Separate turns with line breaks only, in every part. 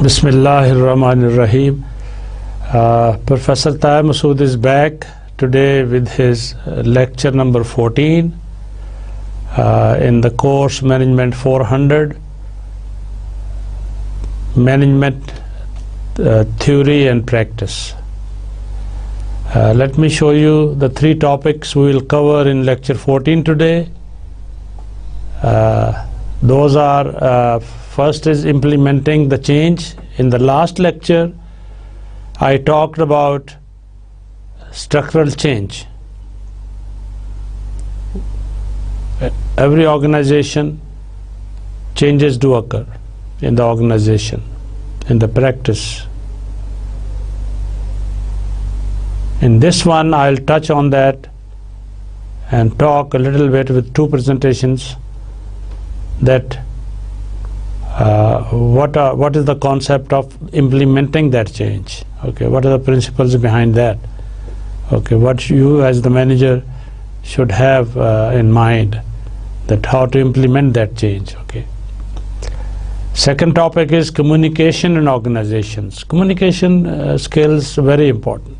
Bismillahirrahmanirrahim. Professor Tahir Masood is back today with his lecture number 14 in the course Management 400, Management Theory and Practice. Let me show you the three topics we will cover in lecture 14 today. Those are first is implementing the change. In the last lecture, I talked about structural change. Every organization, changes do occur in the organization, in the practice. In this one, I'll touch on that and talk a little bit with two presentations that what is the concept of implementing that change. Okay, what are the principles behind that? Okay, what you as the manager should have in mind, that how to implement that change. Okay. Second topic is communication in organizations. Communication skills very important.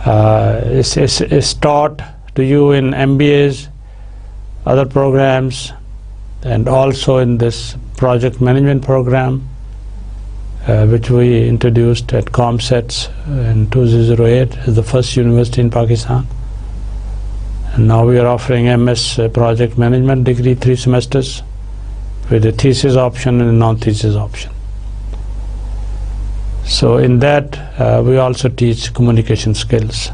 It's taught to you in MBAs, other programs, and also in this project management program which we introduced at ComSets in 2008 as the first university in Pakistan. And now we are offering MS project management degree 3 semesters with a thesis option and a non-thesis option. So in that we also teach communication skills.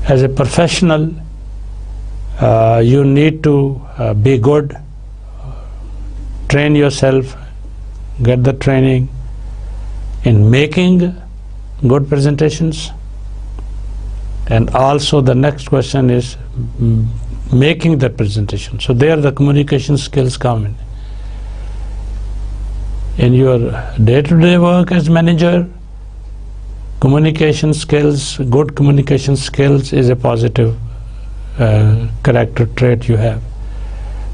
As a professional, you need to be good, train yourself, get the training in making good presentations, and also the next question is making the presentation. So there the communication skills come in. In your day-to-day work as manager, communication skills, good communication skills is a positive character trait you have.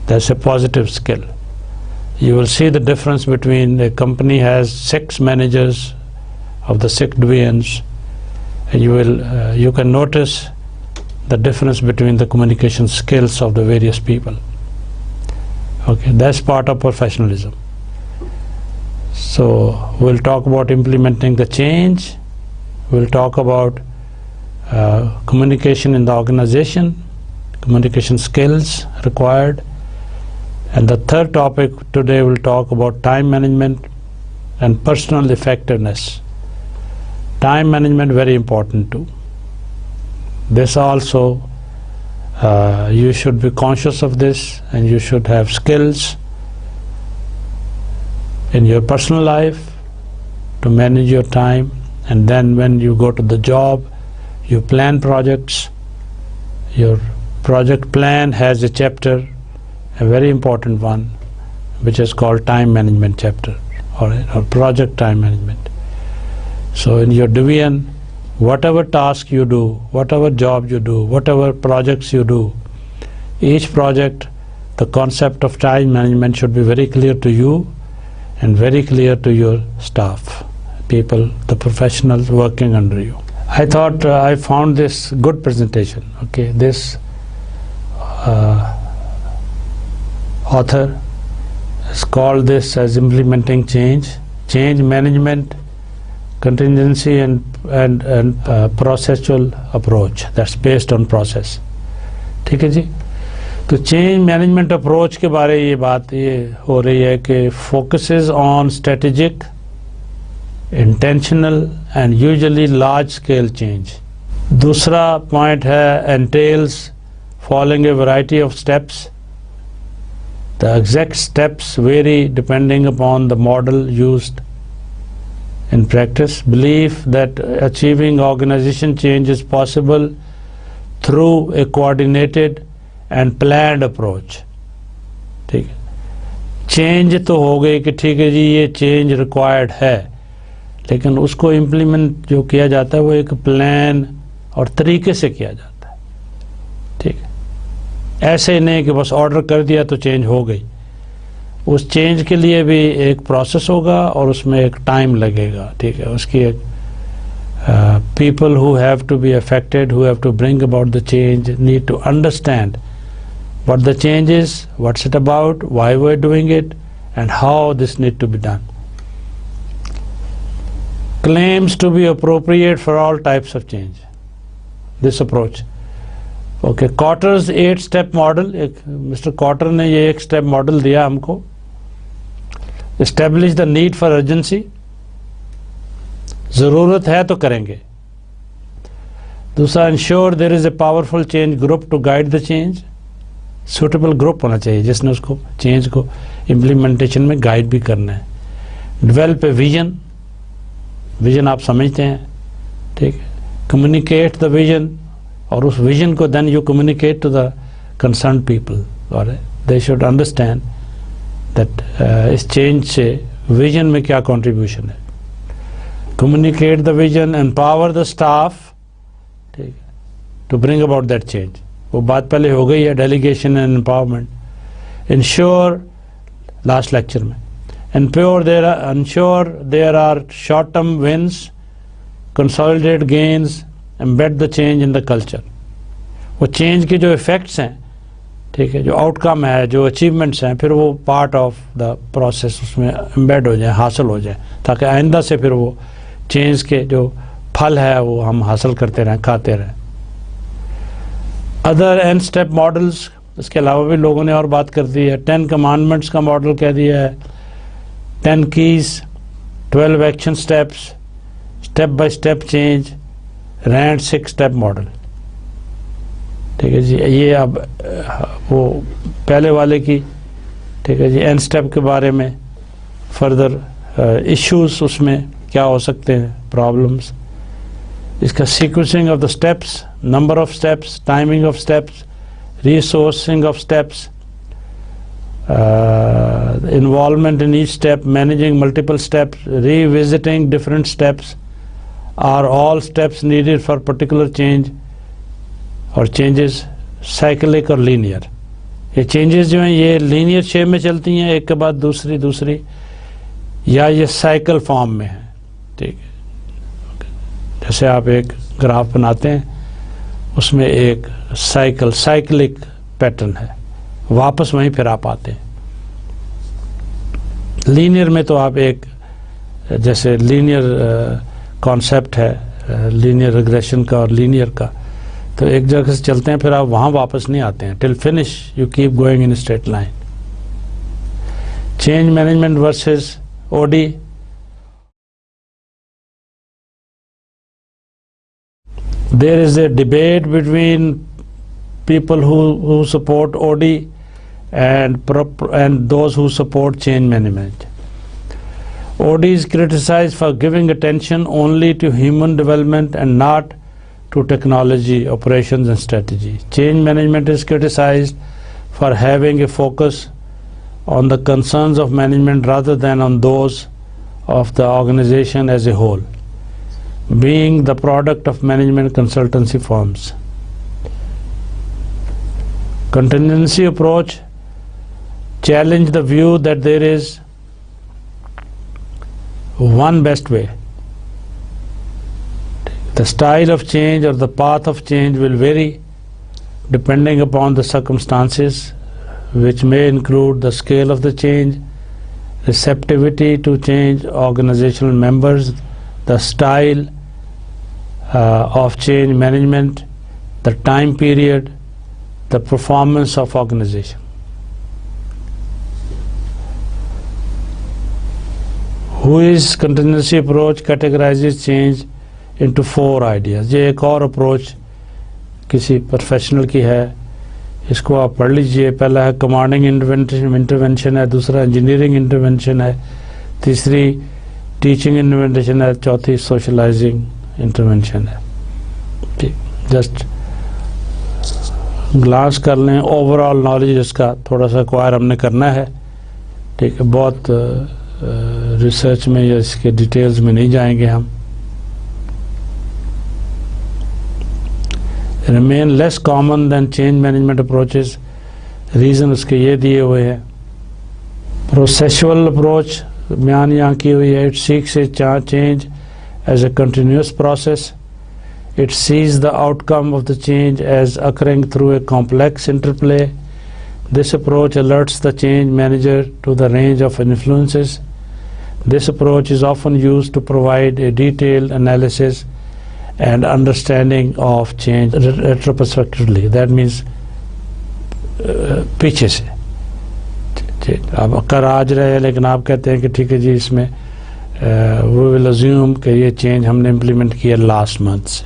That's a positive skill. You will see the difference between a company has 6 managers of the 6 divisions, and you can notice the difference between the communication skills of the various people. Okay, that's part of professionalism. So we'll talk about implementing the change. We'll talk about communication in the organization, communication skills required. And the third topic today will talk about time management and personal effectiveness. Time management very important too. This also you should be conscious of this, and you should have skills in your personal life to manage your time. And then when you go to the job, you plan projects. Your project plan has a chapter, a very important one, which is called time management chapter or project time management. So in your division, whatever task you do, whatever job you do, whatever projects you do, each project, the concept of time management should be very clear to you and very clear to your staff, people, the professionals working under you. I thought I found this good presentation. Okay, this author has called this as implementing change management, contingency and processual approach that's based on process. ٹھیک ہے جی. تو change management approach کے بارے یہ بات یہ ہو رہی ہے کہ focuses on strategic intentional and usually large scale change. دوسرا پوائنٹ ہے انٹیلز following a variety of steps. The exact steps vary depending upon the model used In practice, belief that achieving organization change is possible through a coordinated and planned approach. ٹھیک ہے, change تو ہو گئی کہ ٹھیک ہے جی یہ change required ہے, لیکن اس کو امپلیمنٹ جو کیا جاتا ہے وہ ایک پلان اور طریقے سے کیا جاتا ہے. ٹھیک ہے, ایسے ہی نہیں کہ بس آرڈر کر دیا تو چینج ہو گئی. اس چینج کے لیے بھی ایک پروسیس ہوگا اور اس میں ایک ٹائم لگے گا. ٹھیک ہے, اس کی ایک people who have to be affected, who have to bring about the change, need to understand what the change is, what's it about, why we're doing it, and how this need to be done. Claims to be appropriate for all types of change. This approach. Okay, Kotter's 8-step model. Mr. Kotter نے یہ 8-step model دیا ہم کو. Establish the need for urgency. ضرورت ہے تو کریں گے. دوسرا, ensure there is a powerful change group to guide the change. Suitable group ہونا چاہیے جس نے اس کو چینج کو امپلیمنٹیشن میں گائیڈ بھی کرنا ہے. ڈیولپ اے ویژن, ویژن آپ سمجھتے ہیں. ٹھیک ہے, کمیونیکیٹ دا ویژن, اور اس ویژن کو then you communicate to the concern people, اور دے شوڈ انڈرسٹینڈ دیٹ اس چینج سے ویژن میں کیا کنٹریبیوشن ہے. Communicate the vision, empower the staff, ٹھیک ہے, to bring about that change. وہ بات پہلے ہو گئی ہے, delegation and empowerment. Ensure, last lecture میں, ensure there are short term wins, consolidate gains, embed the change in the culture. وہ چینج کے جو افیکٹس ہیں, ٹھیک ہے, جو آؤٹ کم ہے, جو اچیومنٹس ہیں, پھر وہ پارٹ آف دا پروسیس اس میں ایمبیڈ ہو جائیں, حاصل ہو جائیں, تاکہ آئندہ سے پھر وہ چینج کے جو پھل ہے وہ ہم حاصل کرتے رہیں, کھاتے رہیں. ادر اینڈ اسٹیپ ماڈلس, اس کے علاوہ بھی لوگوں نے اور بات کر دی ہے. 10 کمانڈمنٹس کا ماڈل کہہ دیا ہے, 10 keys, 12 action steps, step by step change, رینڈ 6 اسٹیپ ماڈل. ٹھیک ہے جی, یہ اب وہ پہلے والے کی, ٹھیک ہے جی, اینڈ اسٹیپ کے بارے میں فردر ایشوز اس میں کیا ہو سکتے ہیں, پرابلمس. اس کا sequencing of the steps, number of steps, timing of steps, resourcing of steps, involvement in each step, managing multiple steps, revisiting different steps, are all steps needed for particular change or changes, cyclic or linear. یہ changes جو ہیں یہ linear shape میں چلتی ہیں, ایک کے بعد دوسری, یا یہ سائیکل فارم میں ہے. ٹھیک ہے, جیسے آپ ایک گراف بناتے ہیں, اس میں ایک سائیکلک پیٹرن ہے, واپس وہیں پھر آپ آتے ہیں. لینئر میں تو آپ ایک جیسے لینئر کانسیپٹ ہے, لینئر ریگریشن کا اور لینئر کا, تو ایک جگہ سے چلتے ہیں پھر آپ وہاں واپس نہیں آتے ہیں. Till finish you keep going in straight line. Change management versus O D. There is a debate between people who support OD and those who support change management. OD is criticized for giving attention only to human development and not to technology, operations and strategy. Change management is criticized for having a focus on the concerns of management rather than on those of the organization as a whole, being the product of management consultancy firms. Contingency approach challenge the view that there is one best way. The style of change or the path of change will vary depending upon the circumstances, which may include the scale of the change, receptivity to change, organizational members, the style of change management, the time period, the performance of organization. Whose contingency approach categorizes change into 4 ideas. یہ ایک اور approach کسی professional کی ہے, اس کو آپ پڑھ لیجئے. پہلا ہے کمانڈنگ انٹرونشن ہے, دوسرا انجینئرنگ انٹرونشن ہے, تیسری ٹیچنگ انٹرونشن ہے, چوتھی سوشلائزنگ انٹرونشن ہے. ٹھیک, جسٹ گلانس کر لیں اوور آل نالج اس کا تھوڑا سا ایکوائر ہم نے کرنا ہے. ٹھیک ہے, بہت ریسرچ میں یا اس کے ڈیٹیلز میں نہیں جائیں گے ہم. Remain less common than change management approaches, reason اس کے یہ دیے ہوئے ہیں. پروسیسول اپروچ بیان یہاں کی ہوئی ہے. اٹ سیکس a change as a continuous process. It sees the outcome of the change as occurring through a complex interplay. This approach alerts the change manager to the range of influences. This approach is often used to provide a detailed analysis and understanding of change retrospectively. That means پیچھے سے. اب کر آج رہے لیکن آپ کہتے ہیں کہ ٹھیک ہے جی اس میں we will assume کہ یہ چینج ہم نے امپلیمنٹ کیا لاسٹ منتھ سے.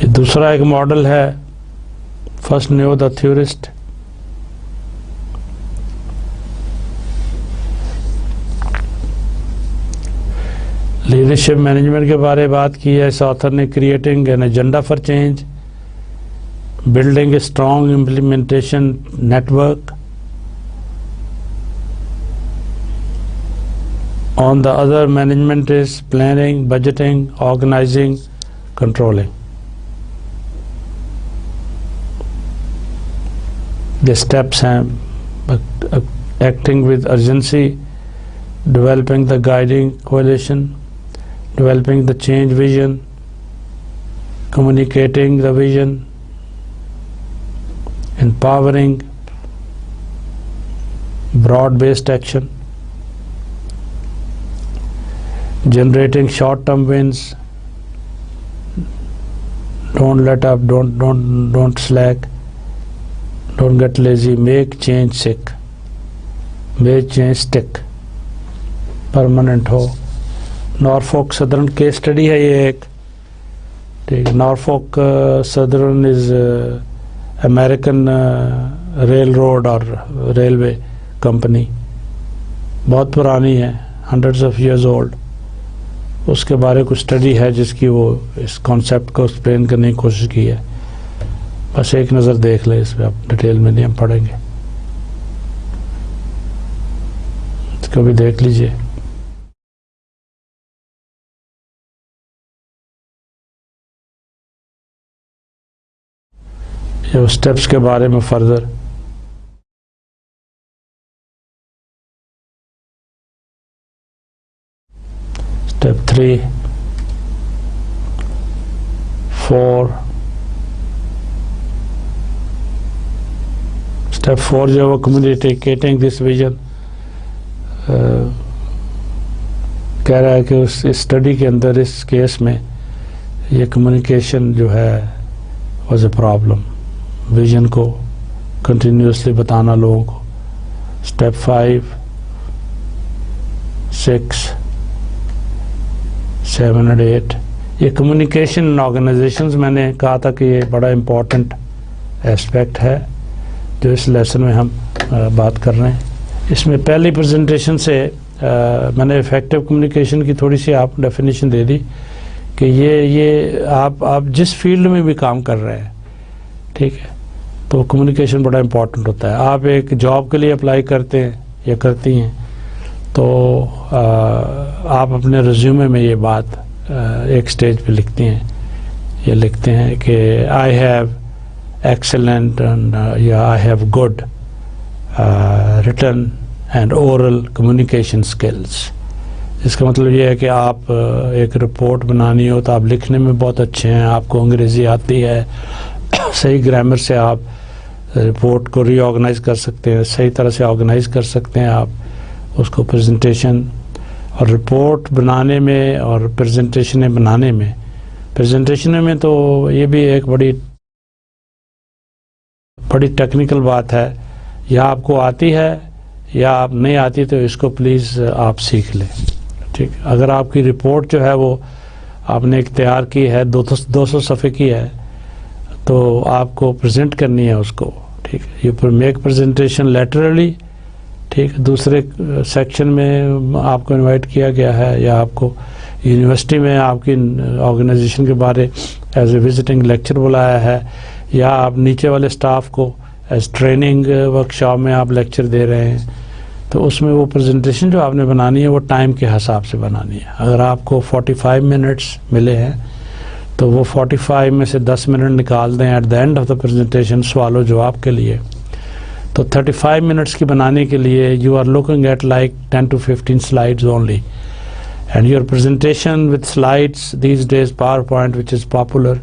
یہ دوسرا ایک ماڈل ہے, first new the theorist. Leadership management کے بارے میں بات کی ہے اس آتھر نے. Creating an agenda for change, building a strong implementation network. On the other management is planning, budgeting, organising, controlling. The steps ہیں acting with urgency, developing the guiding coalition, developing the change vision, communicating the vision, empowering, broad-based action, generating short-term wins, don't let up, don't slack, don't get lazy, make change sick, make change stick, permanent who. نارفوک southern case study ہے یہ ایک. ٹھیک, نارفوک southern از American rail road اور railway company, بہت پرانی ہے, hundreds of years old. اس کے بارے کچھ اسٹڈی ہے جس کی وہ اس کانسیپٹ کو ایکسپلین کرنے کی کوشش کی ہے. بس ایک نظر دیکھ لیں اس پہ, آپ ڈیٹیل میں نہیں ہم پڑھیں گے, اس کو بھی دیکھ لیجئے. یہ اسٹیپس کے بارے میں فردر. اسٹیپ 3, 4. اسٹیپ 4 جو ہے وہ کمیونیکیٹنگ دس ویژن. کہہ رہا ہے کہ اس اسٹڈی کے اندر اس کیس میں یہ کمیونیکیشن جو ہے واز اے پرابلم. ویژن کو کنٹینیوسلی بتانا لوگوں کو. اسٹیپ 5, 6, 7 اور 8 یہ کمیونیکیشن آرگنائزیشنز میں نے کہا تھا کہ یہ بڑا امپورٹنٹ ایسپیکٹ ہے جو اس لیسن میں ہم بات کر رہے ہیں. اس میں پہلی پریزنٹیشن سے میں نے افیکٹو کمیونیکیشن کی تھوڑی سی آپ ڈیفینیشن دے دی کہ یہ آپ جس فیلڈ میں بھی کام کر رہے ہیں, ٹھیک ہے, تو کمیونیکیشن بڑا امپورٹنٹ ہوتا ہے. آپ ایک جاب کے لیے اپلائی کرتے ہیں یا کرتی ہیں تو آپ اپنے ریزیومے میں یہ بات ایک سٹیج پہ لکھتی ہیں, یہ لکھتے ہیں کہ آئی ہیو ایکسلنٹ یا I have good written and oral communication skills. اس کا مطلب یہ ہے کہ آپ ایک رپورٹ بنانی ہو تو آپ لکھنے میں بہت اچھے ہیں, آپ کو انگریزی آتی ہے, صحیح گرامر سے آپ رپورٹ کو ری آرگنائز کر سکتے ہیں, صحیح طرح سے آرگنائز کر سکتے ہیں آپ اس کو پریزنٹیشن اور رپورٹ بنانے میں اور پریزنٹیشنیں بنانے میں. پریزنٹیشن میں تو یہ بھی ایک بڑی ٹیکنیکل بات ہے, یا آپ کو آتی ہے یا آپ نہیں آتی تو اس کو پلیز آپ سیکھ لیں. ٹھیک, اگر آپ کی رپورٹ جو ہے وہ آپ نے ایک تیار کی ہے 200 صفحے کی ہے تو آپ کو پریزنٹ کرنی ہے اس کو, ٹھیک ہے. You make presentation laterally. ٹھیک ہے. دوسرے سیکشن میں آپ کو انوائٹ کیا گیا ہے یا آپ کو یونیورسٹی میں آپ کی آرگنائزیشن کے بارے ایز اے وزٹنگ لیکچر بلایا ہے, یا آپ نیچے والے اسٹاف کو ایز ٹریننگ ورکشاپ میں آپ لیکچر دے رہے ہیں, تو اس میں وہ پریزنٹیشن جو آپ نے بنانی ہے وہ ٹائم کے حساب سے بنانی ہے. اگر آپ کو 45 منٹس ملے ہیں تو وہ 45 میں سے 10 منٹ نکال دیں at the end of the presentation سوال و جواب کے لیے. تو 35 منٹس کی بنانے کے لیے you are looking at like 10 to 15 slides only. And your presentation with slides these days, PowerPoint, which is popular,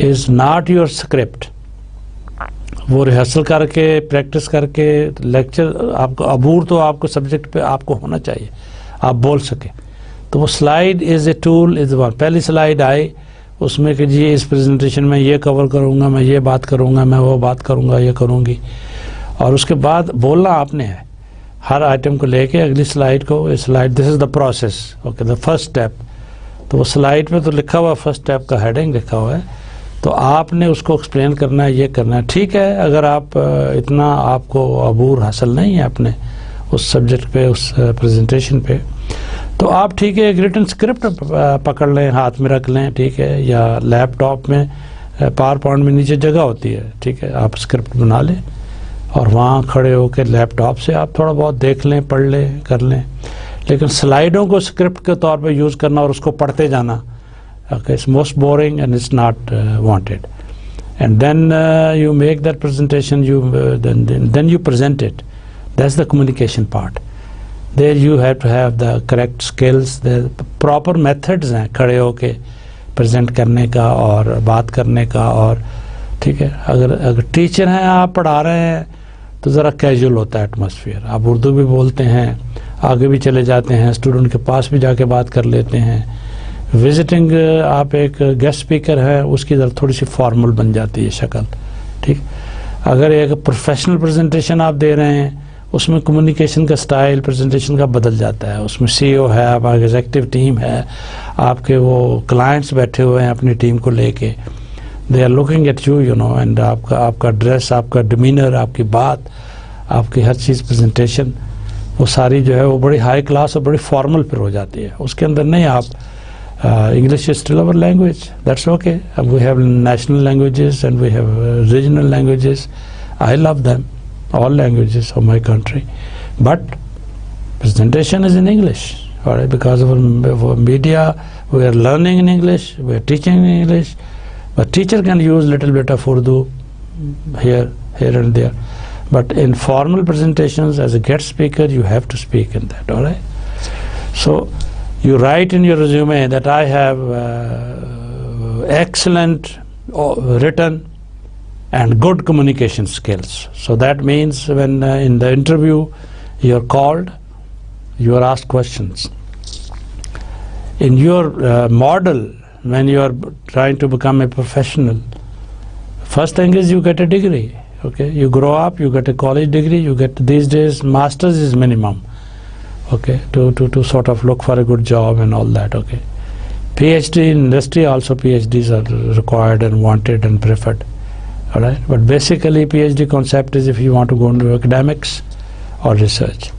is not your script. وہ ریہرسل کر کے پریکٹس کر کے لیکچر آپ کو عبور تو آپ کو سبجیکٹ پہ آپ کو ہونا چاہیے, آپ بول سکیں. تو وہ slide is a tool is one. پہلی سلائیڈ آئی اس میں کہ جی اس پریزنٹیشن میں یہ کور کروں گا, میں یہ بات کروں گا, میں وہ بات کروں گا, یہ کروں گی, اور اس کے بعد بولنا آپ نے ہے ہر آئٹم کو لے کے اگلی سلائیڈ کو. Slide this is the process, okay, the first step. تو وہ سلائیڈ پہ تو لکھا ہوا فرسٹ اسٹیپ کا ہیڈنگ لکھا ہوا ہے, تو آپ نے اس کو ایکسپلین کرنا ہے, یہ کرنا ہے. ٹھیک ہے, اگر آپ اتنا آپ کو عبور حاصل نہیں ہے اپنے اس سبجیکٹ پہ, اس پریزنٹیشن پہ, تو آپ ٹھیک ہے ایک ریٹن اسکرپٹ پکڑ لیں, ہاتھ میں رکھ لیں, ٹھیک ہے, یا لیپ ٹاپ میں پاور پوائنٹ میں نیچے جگہ ہوتی ہے, ٹھیک ہے, آپ اسکرپٹ بنا لیں اور وہاں کھڑے ہو کے لیپ ٹاپ سے آپ تھوڑا بہت دیکھ لیں, پڑھ لیں, کر لیں. لیکن سلائیڈوں کو اسکرپٹ کے طور پہ یوز کرنا اور اس کو پڑھتے جانا, it's most boring and it's not wanted. And then you make that presentation, then you present it. That's the communication part. There you have to have the correct skills. Proper methods ہیں کھڑے ہو کے present کرنے کا اور بات کرنے کا. اور ٹھیک ہے, اگر ٹیچر ہیں آپ پڑھا رہے ہیں تو ذرا کیجول ہوتا ہے ایٹماسفیئر. آپ اردو بھی بولتے ہیں, آگے بھی چلے جاتے ہیں, اسٹوڈنٹ کے پاس بھی جا کے بات کر لیتے ہیں. وزٹنگ آپ ایک گیسٹ اسپیکر ہے, اس کی ذرا تھوڑی سی فارمل بن جاتی ہے شکل. ٹھیک, اگر ایک پروفیشنل پریزنٹیشن آپ دے رہے ہیں اس میں کمیونیکیشن کا سٹائل پریزنٹیشن کا بدل جاتا ہے. اس میں سی او ہے, آپ ایگزیکٹو ٹیم ہے, آپ کے وہ کلائنٹس بیٹھے ہوئے ہیں اپنی ٹیم کو لے کے. They are looking at you, you know, and آپ کا ڈریس, آپ کا ڈیمینر, آپ کی بات, آپ کی ہر چیز پریزنٹیشن وہ ساری جو ہے وہ بڑی ہائی کلاس اور بڑی فارمل پھر ہو جاتی ہے. اس کے اندر نہیں آپ English is still over language, that's okay. We have national languages and we have regional languages. I love them, all languages of my country, but presentation is in English, all right, because of our media we are learning in English, we are teaching in English, but teacher can use little bit of Urdu here and there, but in formal presentations as a guest speaker you have to speak in that, all right. So you write in your resume that I have excellent written and good communication skills. So that means when in the interview you are called, you are asked questions. In your model, when you are trying to become a professional, first thing is you get a degree. Okay, you grow up, you get a college degree, you get, these days masters is minimum, okay, to sort of look for a good job and all that. Okay, PhD in industry also, PhDs are required and wanted and preferred. All right, but basically PhD concept is if you want to go into academics or research,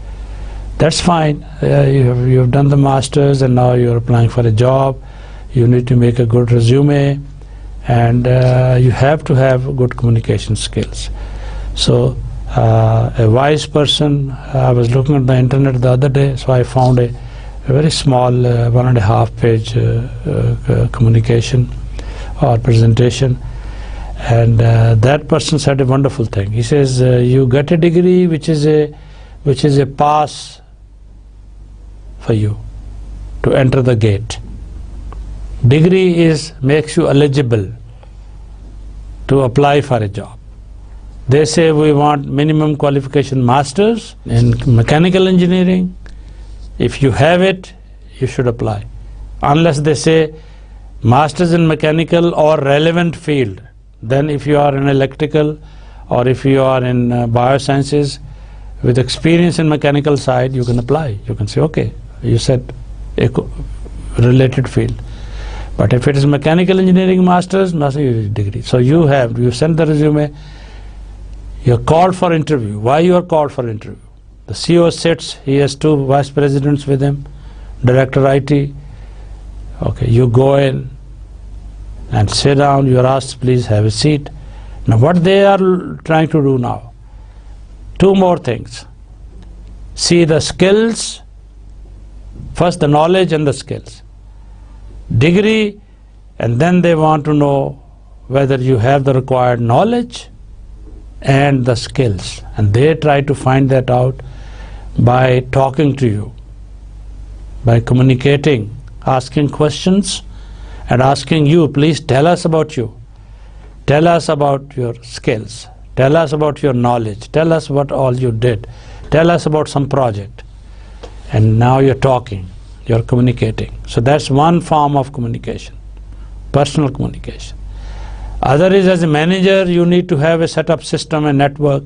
that's fine. You have done the masters and now you're applying for a job. You need to make a good resume and you have to have good communication skills. So a wise person, I was looking at the internet the other day, so I found a very small 1.5 page communication or presentation. And that person said a wonderful thing. He says you get a degree which is a pass for you to enter the gate. Degree makes you eligible to apply for a job. They say we want minimum qualification masters in mechanical engineering. If you have it, you should apply. Unless they say masters in mechanical or relevant field. Then if you are in electrical or if you are in biosciences with experience in mechanical side, you can apply. You can say, okay, you said a related field. But if it is mechanical engineering masters degree. So you send the resume You're called for interview. Why you are called for interview? The CEO sits, he has 2 vice presidents with him, director IT. Okay, you go in and sit down, you are asked, please have a seat. Now what they are trying to do now? 2 more things. See the skills, first the knowledge and the skills. Degree, and then they want to know whether you have the required knowledge and the skills. And they try to find that out by talking to you, by communicating, asking questions and asking you, please tell us about you. Tell us about your skills. Tell us about your knowledge. Tell us what all you did. Tell us about some project. And now you're talking, you're communicating. So that's one form of communication, personal communication. Other is, as a manager, you need to have a set up system and network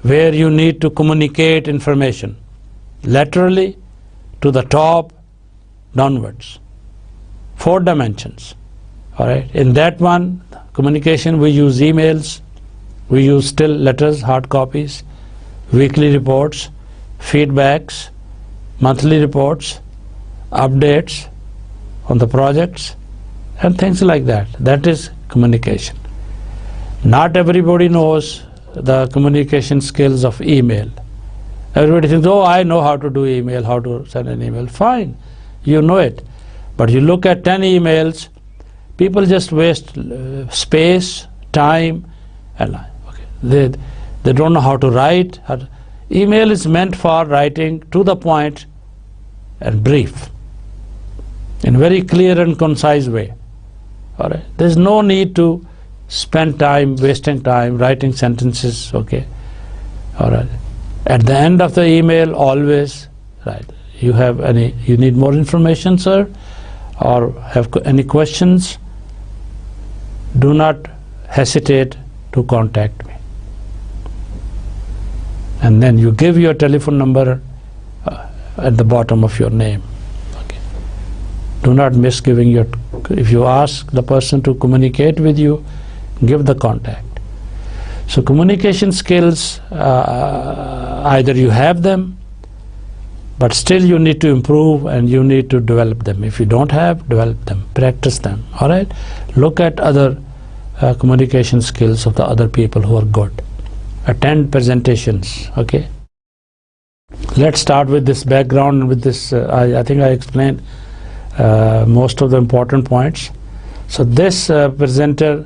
where you need to communicate information laterally to the top downwards. 4 dimensions. All right. In that one communication, we use emails, we use still letters, hard copies, weekly reports, feedbacks, monthly reports, updates on the projects, and things like that. That is communication. Not everybody knows the communication skills of email. Everybody thinks, oh, I know how to do email, how to send an email. Fine, you know it. But you look at 10 emails, people just waste space, time, and they don't know how to write. Email is meant for writing to the point and brief, in very clear and concise way. All right. There's no need to spend time, wasting time, writing sentences, okay? All right. At the end of the email, always, right, you need more information, sir, or have any questions, do not hesitate to contact me. And then you give your telephone number at the bottom of your name. Do not miss giving your, if you ask the person to communicate with you, give the contact. So communication skills, either you have them, but still you need to improve and you need to develop them. If you don't have, develop them, practice them. All right. Look at other communication skills of the other people who are good. Attend presentations. Okay. Let's start with this background. With this, I think I explained most of the important points. So this presenter,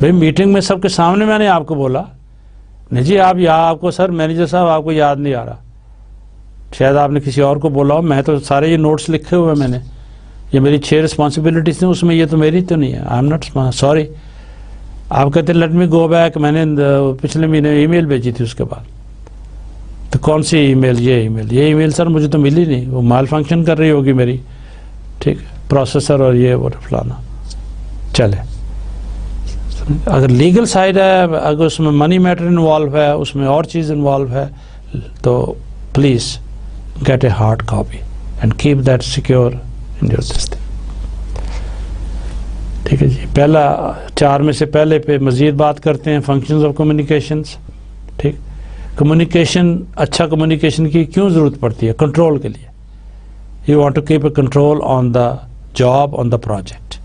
بھئی meeting میں سب کے سامنے میں نے آپ کو بولا نہیں جی آپ آپ کو سر مینیجر صاحب آپ کو یاد نہیں آ رہا, شاید آپ نے کسی اور کو بولا ہو, میں تو سارے یہ نوٹس لکھے ہوئے میں نے, یہ میری 6 رسپانسبلٹیز تھیں, اس میں یہ تو میری تو نہیں ہے, آئی ایم ناٹ سوری. آپ کہتے ہیں لیٹ می گو بیک, میں نے پچھلے مہینے ای میل بھیجی تھی اس کے بعد, تو کون سی ای میل؟ یہ ای میل سر مجھے تو ملی نہیں, وہ مال فنکشن کر رہی ہوگی میری, ٹھیک ہے, پروسیسر اور یہ وہ فلانا. چلے اگر لیگل سائڈ ہے, اگر اس میں منی میٹر انوالو ہے, اس میں اور چیز انوالو ہے, تو please get a hard copy and keep that secure in your this thing. ٹھیک ہے جی, پہلا 4 میں سے پہلے پہ مزید بات کرتے ہیں, فنکشنز آف کمیونیکیشنز. ٹھیک, کمیونیکیشن, اچھا کمیونیکیشن کی کیوں ضرورت پڑتی ہے؟ کنٹرول کے لیے. You want to keep a control on the job, on the project.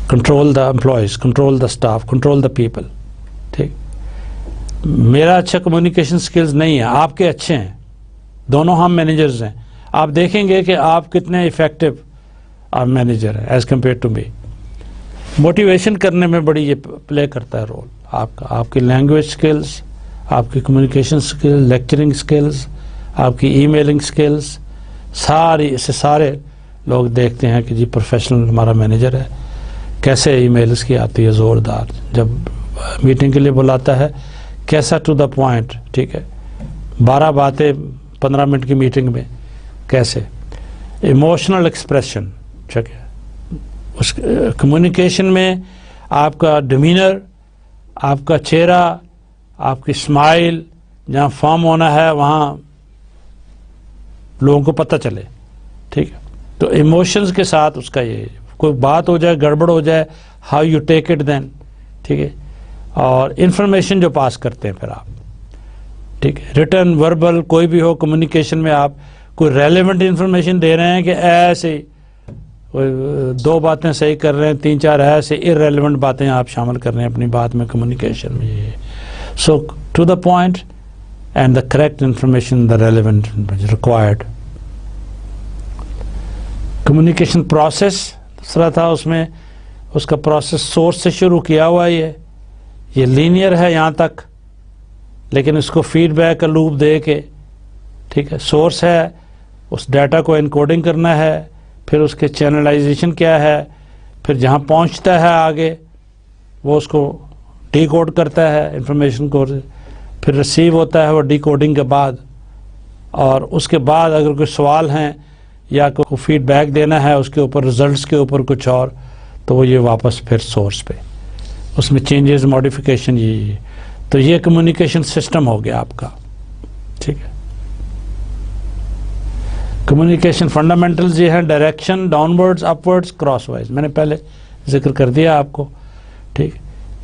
Control the employees, control the staff, control the people. ٹھیک, میرا اچھا کمیونیکیشن سکلز نہیں ہے, آپ کے اچھے ہیں, دونوں ہم مینیجرز ہیں, آپ دیکھیں گے کہ آپ کتنے ایفیکٹو آپ مینیجر ہیں as compare to me. Motivation کرنے میں بڑی یہ پلے کرتا ہے رول آپ کا, آپ کی لینگویج سکلز, آپ کی کمیونیکیشن سکلز, لیکچرنگ سکلز, آپ کی ای میلنگ سکلز, سارے لوگ دیکھتے ہیں کہ جی پروفیشنل ہمارا مینیجر ہے. کیسے ای میلز کی آتی ہے زوردار, جب میٹنگ کے لیے بلاتا ہے کیسا ٹو دا پوائنٹ. ٹھیک ہے, 12 باتیں 15 منٹ کی میٹنگ میں کیسے. ایموشنل ایکسپریشن, ٹھیک ہے, اس کمیونیکیشن میں آپ کا ڈیمینر, آپ کا چہرہ, آپ کی اسمائل, جہاں فارم ہونا ہے وہاں لوگوں کو پتہ چلے. ٹھیک ہے, تو ایموشنز کے ساتھ اس کا یہ, کوئی بات ہو جائے, گڑبڑ ہو جائے, how you take it then. ٹھیک ہے, اور انفارمیشن جو پاس کرتے ہیں پھر آپ, ٹھیک ہے, ریٹن وربل کوئی بھی ہو کمیونیکیشن میں, آپ کوئی ریلیونٹ انفارمیشن دے رہے ہیں کہ ایسے 2 باتیں صحیح کر رہے ہیں, 3-4 ایسے ارریلیونٹ باتیں آپ شامل کر رہے ہیں اپنی بات میں کمیونیکیشن میں. So to the point and the correct information, the relevant required. Communication process دوسرا تھا, اس میں اس کا پروسیس سورس سے شروع کیا ہوا ہے, یہ لینئر ہے یہاں تک, لیکن اس کو فیڈ بیک کا لوپ دے کے, ٹھیک ہے, سورس ہے, اس ڈیٹا کو انکوڈنگ کرنا ہے, پھر اس کے چینلائزیشن کیا ہے, پھر جہاں پہنچتا ہے آگے وہ اس کو ڈی کوڈ کرتا ہے انفارمیشن کو, پھر ریسیو ہوتا ہے وہ ڈی کوڈنگ کے بعد, اور اس کے بعد اگر کوئی سوال ہیں یا کوئی فیڈ بیک دینا ہے اس کے اوپر, ریزلٹس کے اوپر کچھ اور, تو وہ یہ واپس پھر سورس پہ, اس میں چینجز ماڈیفیکیشن یہ. تو یہ کمیونیکیشن سسٹم ہو گیا آپ کا. ٹھیک ہے, کمیونیکیشن فنڈامنٹلز یہ ہیں, ڈائریکشن, ڈاؤن ورڈز, اپ ورڈز, کراس وائز, میں نے پہلے ذکر کر دیا آپ کو. ٹھیک,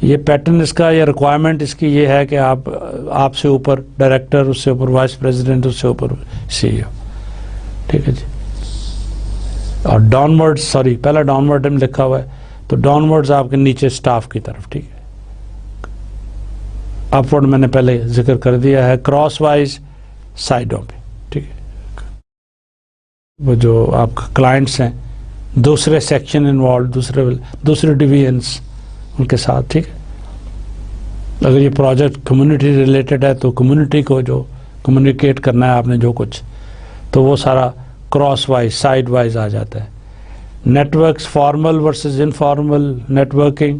یہ پیٹرن اس کا, یہ ریکوائرمنٹ اس کی یہ ہے کہ آپ سے اوپر ڈائریکٹر, اس سے اوپر وائس پریزیڈنٹ, اس سے اوپر سی ای او. ٹھیک ہے جی, اور ڈاؤن ورڈ, سوری پہلا ڈاؤن ورڈ میں لکھا ہوا ہے, تو ڈاؤن ورڈز آپ کے نیچے سٹاف کی طرف. ٹھیک ہے, اپ ورڈ میں نے پہلے ذکر کر دیا ہے, کراس وائز سائڈوں پہ. ٹھیک ہے, وہ جو آپ کا کلائنٹس ہیں, دوسرے سیکشن انوالو, دوسرے ڈویژنس ان کے ساتھ. ٹھیک ہے, اگر یہ پروجیکٹ کمیونٹی ریلیٹڈ ہے تو کمیونٹی کو جو کمیونیکیٹ کرنا ہے آپ نے جو کچھ, تو وہ سارا کراس وائز, سائڈ وائز آ جاتا ہے. Networks, formal versus informal networking,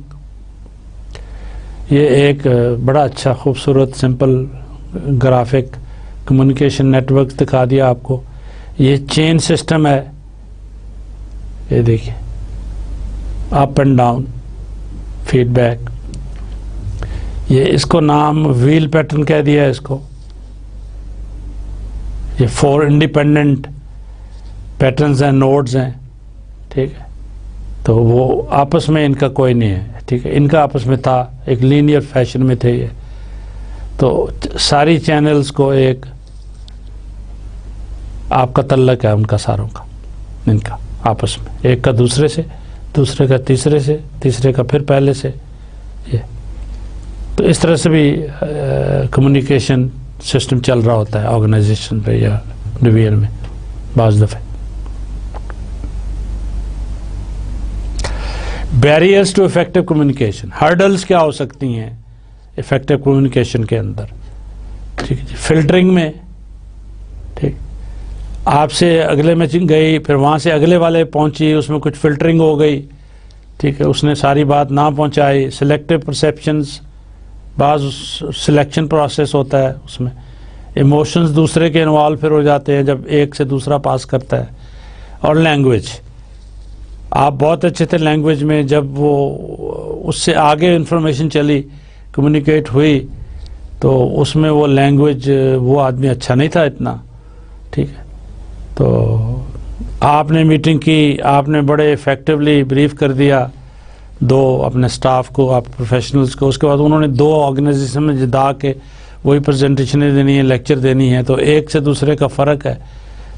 یہ ایک بڑا اچھا خوبصورت simple graphic communication network دکھا دیا آپ کو. یہ چین سسٹم ہے, یہ دیکھیے, up and down feedback. یہ اس کو نام ویل پیٹرن کہہ دیا ہے اس کو. یہ 4 انڈیپینڈنٹ پیٹرنز ہیں, نوڈز ہیں. ٹھیک ہے, تو وہ آپس میں ان کا کوئی نہیں ہے. ٹھیک ہے, ان کا آپس میں تھا, ایک لینئر فیشن میں تھے یہ. تو ساری چینلز کو ایک آپ کا تعلق ہے ان کا, ساروں کا, ان کا آپس میں, ایک کا دوسرے سے, دوسرے کا تیسرے سے, تیسرے کا پھر پہلے سے. یہ تو اس طرح سے بھی کمیونیکیشن سسٹم چل رہا ہوتا ہے آرگنائزیشن پہ یا ڈویژن میں بعض دفعہ. Barriers to effective communication, hurdles کیا ہو سکتی ہیں افیکٹو کمیونیکیشن کے اندر، ٹھیک ہے جی. فلٹرنگ میں، ٹھیک، آپ سے اگلے میں گئی، پھر وہاں سے اگلے والے پہنچی، اس میں کچھ فلٹرنگ ہو گئی، ٹھیک ہے، اس نے ساری بات نہ پہنچائی. سلیکٹو پرسیپشنز، بعض سلیکشن پروسیس ہوتا ہے، اس میں ایموشنز دوسرے کے انوالو پھر ہو جاتے ہیں جب ایک سے دوسرا پاس کرتا ہے. اور لینگویج، آپ بہت اچھے تھے لینگویج میں، جب وہ اس سے آگے انفارمیشن چلی، کمیونیکیٹ ہوئی، تو اس میں وہ لینگویج، وہ آدمی اچھا نہیں تھا اتنا، ٹھیک ہے. تو آپ نے میٹنگ کی، آپ نے بڑے افیکٹولی بریف کر دیا دو اپنے سٹاف کو، آپ پروفیشنلز کو. اس کے بعد انہوں نے دو آرگنائزیشن میں جدا کے وہی پریزنٹیشنیں دینی ہے، لیکچر دینی ہے، تو ایک سے دوسرے کا فرق ہے،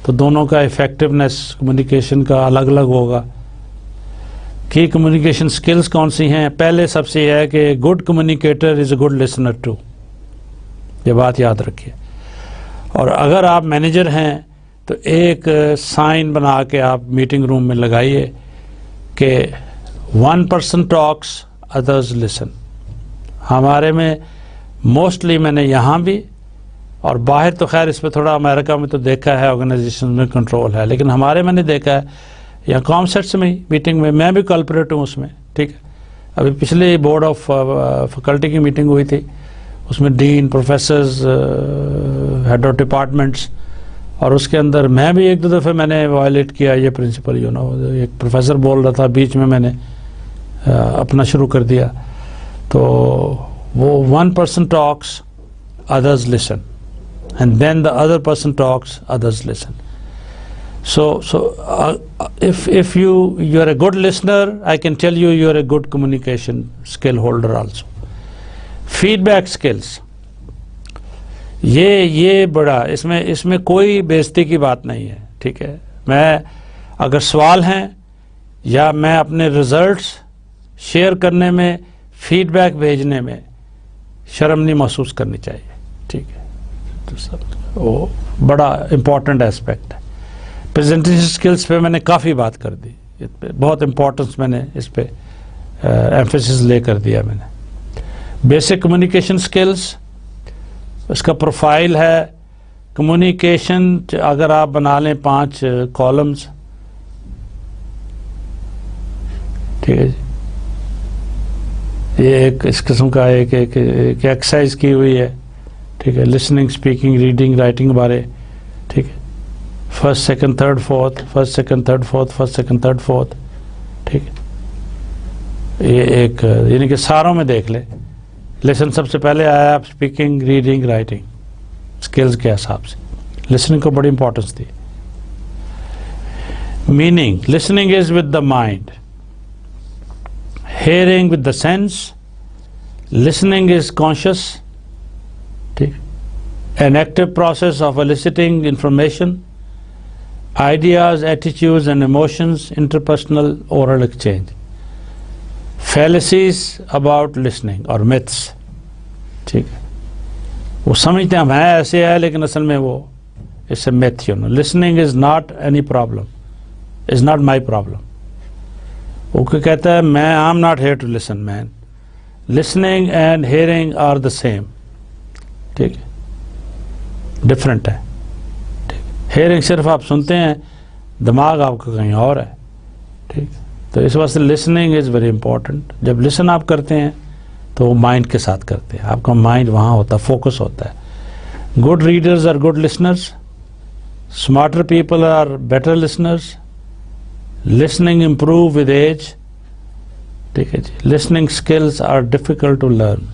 تو دونوں کا افیکٹونیس کمیونیکیشن کا الگ الگ ہوگا. کی کمیونیکیشن سکلز کون سی ہیں؟ پہلے سب سے یہ ہے کہ good communicator is a good listener too, یہ بات یاد رکھیے. اور اگر آپ مینیجر ہیں تو ایک سائن بنا کے آپ میٹنگ روم میں لگائیے کہ 1% ٹاکس ادرز لسن. ہمارے میں موسٹلی، میں نے یہاں بھی اور باہر تو خیر اس پہ تھوڑا امریکہ میں تو دیکھا ہے، آرگنائزیشن میں کنٹرول ہے، لیکن ہمارے میں نے دیکھا ہے یا کام سیٹس میں میٹنگ میں بھی کلپریٹ ہوں اس میں، ٹھیک ہے. ابھی پچھلے بورڈ آف فیکلٹی کی میٹنگ ہوئی تھی، اس میں ڈین، پروفیسرز، ہیڈ آف ڈپارٹمنٹس، اور اس کے اندر میں بھی ایک دو دفعہ میں نے وائلیٹ کیا یہ پرنسپل. ایک پروفیسر بول رہا تھا، بیچ میں نے اپنا شروع کر دیا. تو وہ 1% ٹاکس others listen, and then the other person talks, others listen. So if you are a good listener, I can tell you are a good communication skill holder also. Feedback skills, یہ بڑا، اس میں کوئی بےزتی کی بات نہیں ہے، ٹھیک ہے. میں اگر سوال ہیں یا میں اپنے ریزلٹس شیئر کرنے میں، فیڈ بیک بھیجنے میں شرم نہیں محسوس کرنی چاہیے، ٹھیک ہے. وہ بڑا امپورٹنٹ اسپیکٹ ہے. پریزنٹیشن سکلز پہ میں نے کافی بات کر دی، بہت امپورٹنس میں نے اس پہ ایمفیسس لے کر دیا میں نے. بیسک کمیونیکیشن سکلز، اس کا پروفائل ہے. کمیونیکیشن اگر آپ بنا لیں 5 کالمز، ٹھیک ہے جی. یہ ایک اس قسم کا ایک ایکسرسائز کی ہوئی ہے، ٹھیک ہے. لسننگ، اسپیکنگ، ریڈنگ، رائٹنگ بارے، ٹھیک ہے. First second third fourth, first second third fourth, first second third fourth, ٹھیک ہے. یہ ایک یعنی کہ ساروں میں دیکھ لیں، لیسن سب سے پہلے آیا، آپ اسپیکنگ، ریڈنگ، رائٹنگ اسکلز کے حساب سے لسننگ کو بڑی importance the. Meaning, listening is with the mind, hearing with the sense, listening is conscious, ٹھیک. an active process of eliciting information, ideas, attitudes and emotions, interpersonal oral exchange. fallacies about listening اور myths، ٹھیک ہے. وہ سمجھتے ہیں ہم ہیں ایسے ہے، لیکن اصل میں وہ it's a myth. listening is not any problem, is not my problem. وہ کہتا ہے میں I'm not here to listen man. listening and hearing are the same، ٹھیک ہے، ڈفرینٹ ہے. ہیئرنگ صرف آپ سنتے ہیں، دماغ آپ کا کہیں اور ہے، ٹھیک. تو اس واسطے لسننگ از ویری امپورٹنٹ. جب لسن آپ کرتے ہیں تو وہ مائنڈ کے ساتھ کرتے ہیں، آپ کا مائنڈ وہاں ہوتا ہے، فوکس ہوتا ہے. Good readers are good listeners, smarter people are better listeners. Listening improve with age, ٹھیک ہے جی. Listening skills are difficult to learn.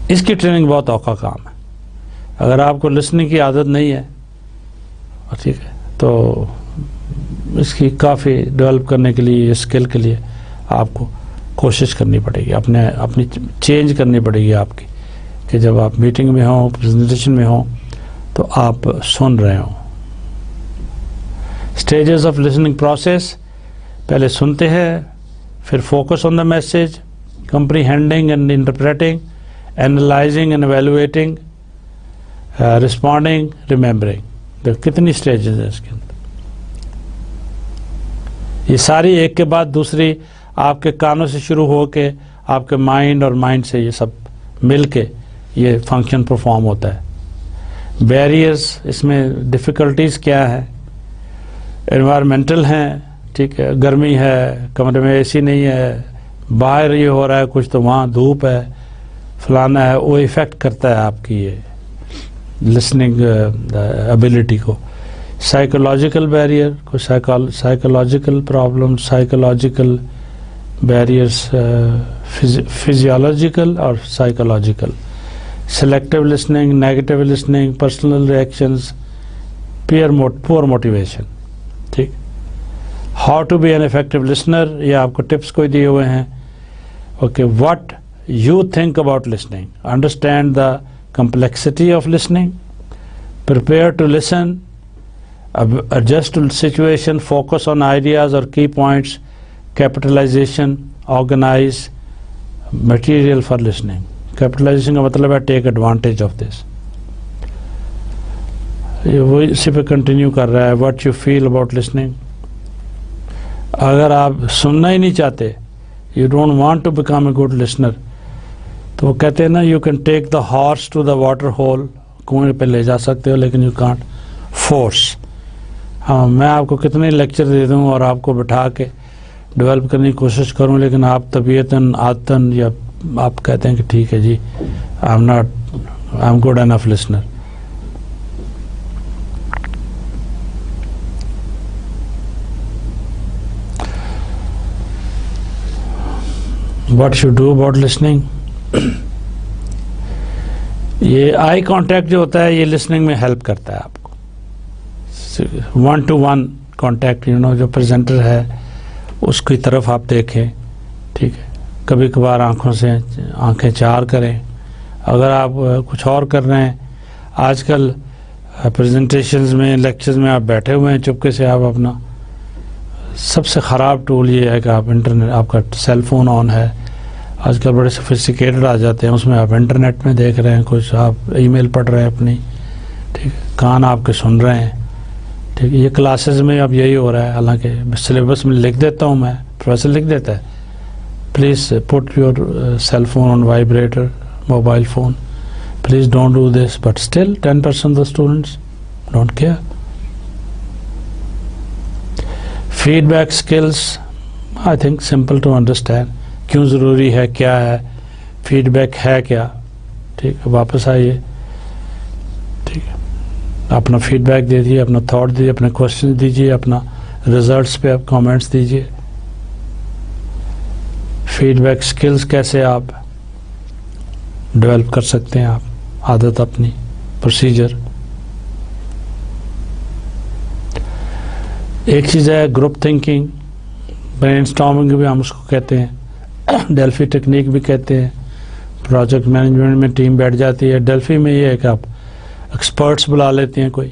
اس کی ٹریننگ بہت اوکھا کام ہے. اگر آپ کو لسننگ کی عادت نہیں ہے، ٹھیک ہے، تو اس کی کافی ڈیولپ کرنے کے لیے، اسکل کے لیے آپ کو کوشش کرنی پڑے گی، اپنی چینج کرنی پڑے گی آپ کی، کہ جب آپ میٹنگ میں ہوں، پریزنٹیشن میں ہوں، تو آپ سن رہے ہوں. اسٹیجز آف لسننگ پروسیس، پہلے سنتے ہیں، پھر focus on the message, comprehending and interpreting, analysing and evaluating, responding, remembering. کتنی اسٹیجز ہیں اس کے اندر. یہ ساری ایک کے بعد دوسری آپ کے کانوں سے شروع ہو کے آپ کے مائنڈ اور مائنڈ سے یہ سب مل کے یہ فنکشن پرفارم ہوتا ہے. بیریئرز اس میں ڈفیکلٹیز کیا ہے؟ انوائرمنٹل ہیں، ٹھیک ہے، گرمی ہے، کمرے میں اے سی نہیں ہے، باہر یہ ہو رہا ہے کچھ تو وہاں دھوپ ہے، فلانا ہے، وہ ایفیکٹ کرتا ہے آپ کی یہ لسننگ ابیلٹی کو. سائیکولوجیکل بیریئر، کوئی psychological problem, psychological barriers, physiological اور psychological. Selective listening, negative listening, personal reactions, poor motivation. ٹھیک. How to be an effective listener, یہ آپ کو ٹپس کوئی دیے ہوئے ہیں. Okay, what you think about listening, understand the complexity of listening, prepare to listen, adjust to situation, focus on ideas or key points, capitalization, organize, material for listening. Capitalization کا مطلب ہے take advantage of this. یہ وہ اسی پہ continue کر رہا ہے. what you feel about listening. اگر آپ سننا ہی نہیں چاہتے، you don't want to become a good listener، تو وہ کہتے ہیں نا you can take the horse to the water hole, کنویں پہ لے جا سکتے ہو لیکن یو کانٹ فورس. ہاں، میں آپ کو کتنے لیکچر دے دوں اور آپ کو بٹھا کے ڈیولپ کرنے کی کوشش کروں، لیکن آپ طبیعتاً عادتاً یا آپ کہتے ہیں کہ ٹھیک ہے جی I am good enough listener. What you do about listening. یہ آئی کانٹیکٹ جو ہوتا ہے یہ لسننگ میں ہیلپ کرتا ہے آپ کو. 1-to-1 کانٹیکٹ، جو پریزنٹر ہے اس کی طرف آپ دیکھیں، ٹھیک ہے. کبھی کبھار آنکھیں چار کریں. اگر آپ کچھ اور کر رہے ہیں، آج کل پریزنٹیشنز میں، لیکچرز میں آپ بیٹھے ہوئے ہیں چپکے سے، آپ اپنا سب سے خراب ٹول یہ ہے کہ آپ انٹرنیٹ، آپ کا سیل فون آن ہے. آج کل بڑے سوفسٹیکیٹڈ آ جاتے ہیں، اس میں آپ انٹرنیٹ میں دیکھ رہے ہیں، کچھ آپ ای میل پڑھ رہے ہیں اپنی، ٹھیک ہے، کان آپ کے سن رہے ہیں. ٹھیک ہے، یہ کلاسز میں اب یہی ہو رہا ہے. حالانکہ سلیبس میں لکھ دیتا ہوں، میں پروفیسر لکھ دیتا ہے please put your cell phone on vibrator, mobile phone, please don't do this. But still 10% of the students don't care. Feedback skills I think simple to understand. کیوں ضروری ہے، کیا ہے فیڈ بیک، ہے کیا. ٹھیک ہے، واپس آئیے، ٹھیک ہے، اپنا فیڈ بیک دے دیجیے، اپنا تھاٹ دیجیے، اپنے کوشچن دیجیے، اپنا ریزلٹس پہ آپ کامنٹس دیجیے. فیڈ بیک اسکلس کیسے آپ ڈیولپ کر سکتے ہیں، آپ عادت اپنی، پروسیجر. ایک چیز ہے گروپ تھنکنگ، برین اسٹارمنگ بھی ہم اس کو کہتے ہیں، ڈیلفی ٹیکنیک بھی کہتے ہیں. پروجیکٹ مینجمنٹ میں ٹیم بیٹھ جاتی ہے. ڈیلفی میں یہ ہے کہ آپ ایکسپرٹس بلا لیتے ہیں کوئی،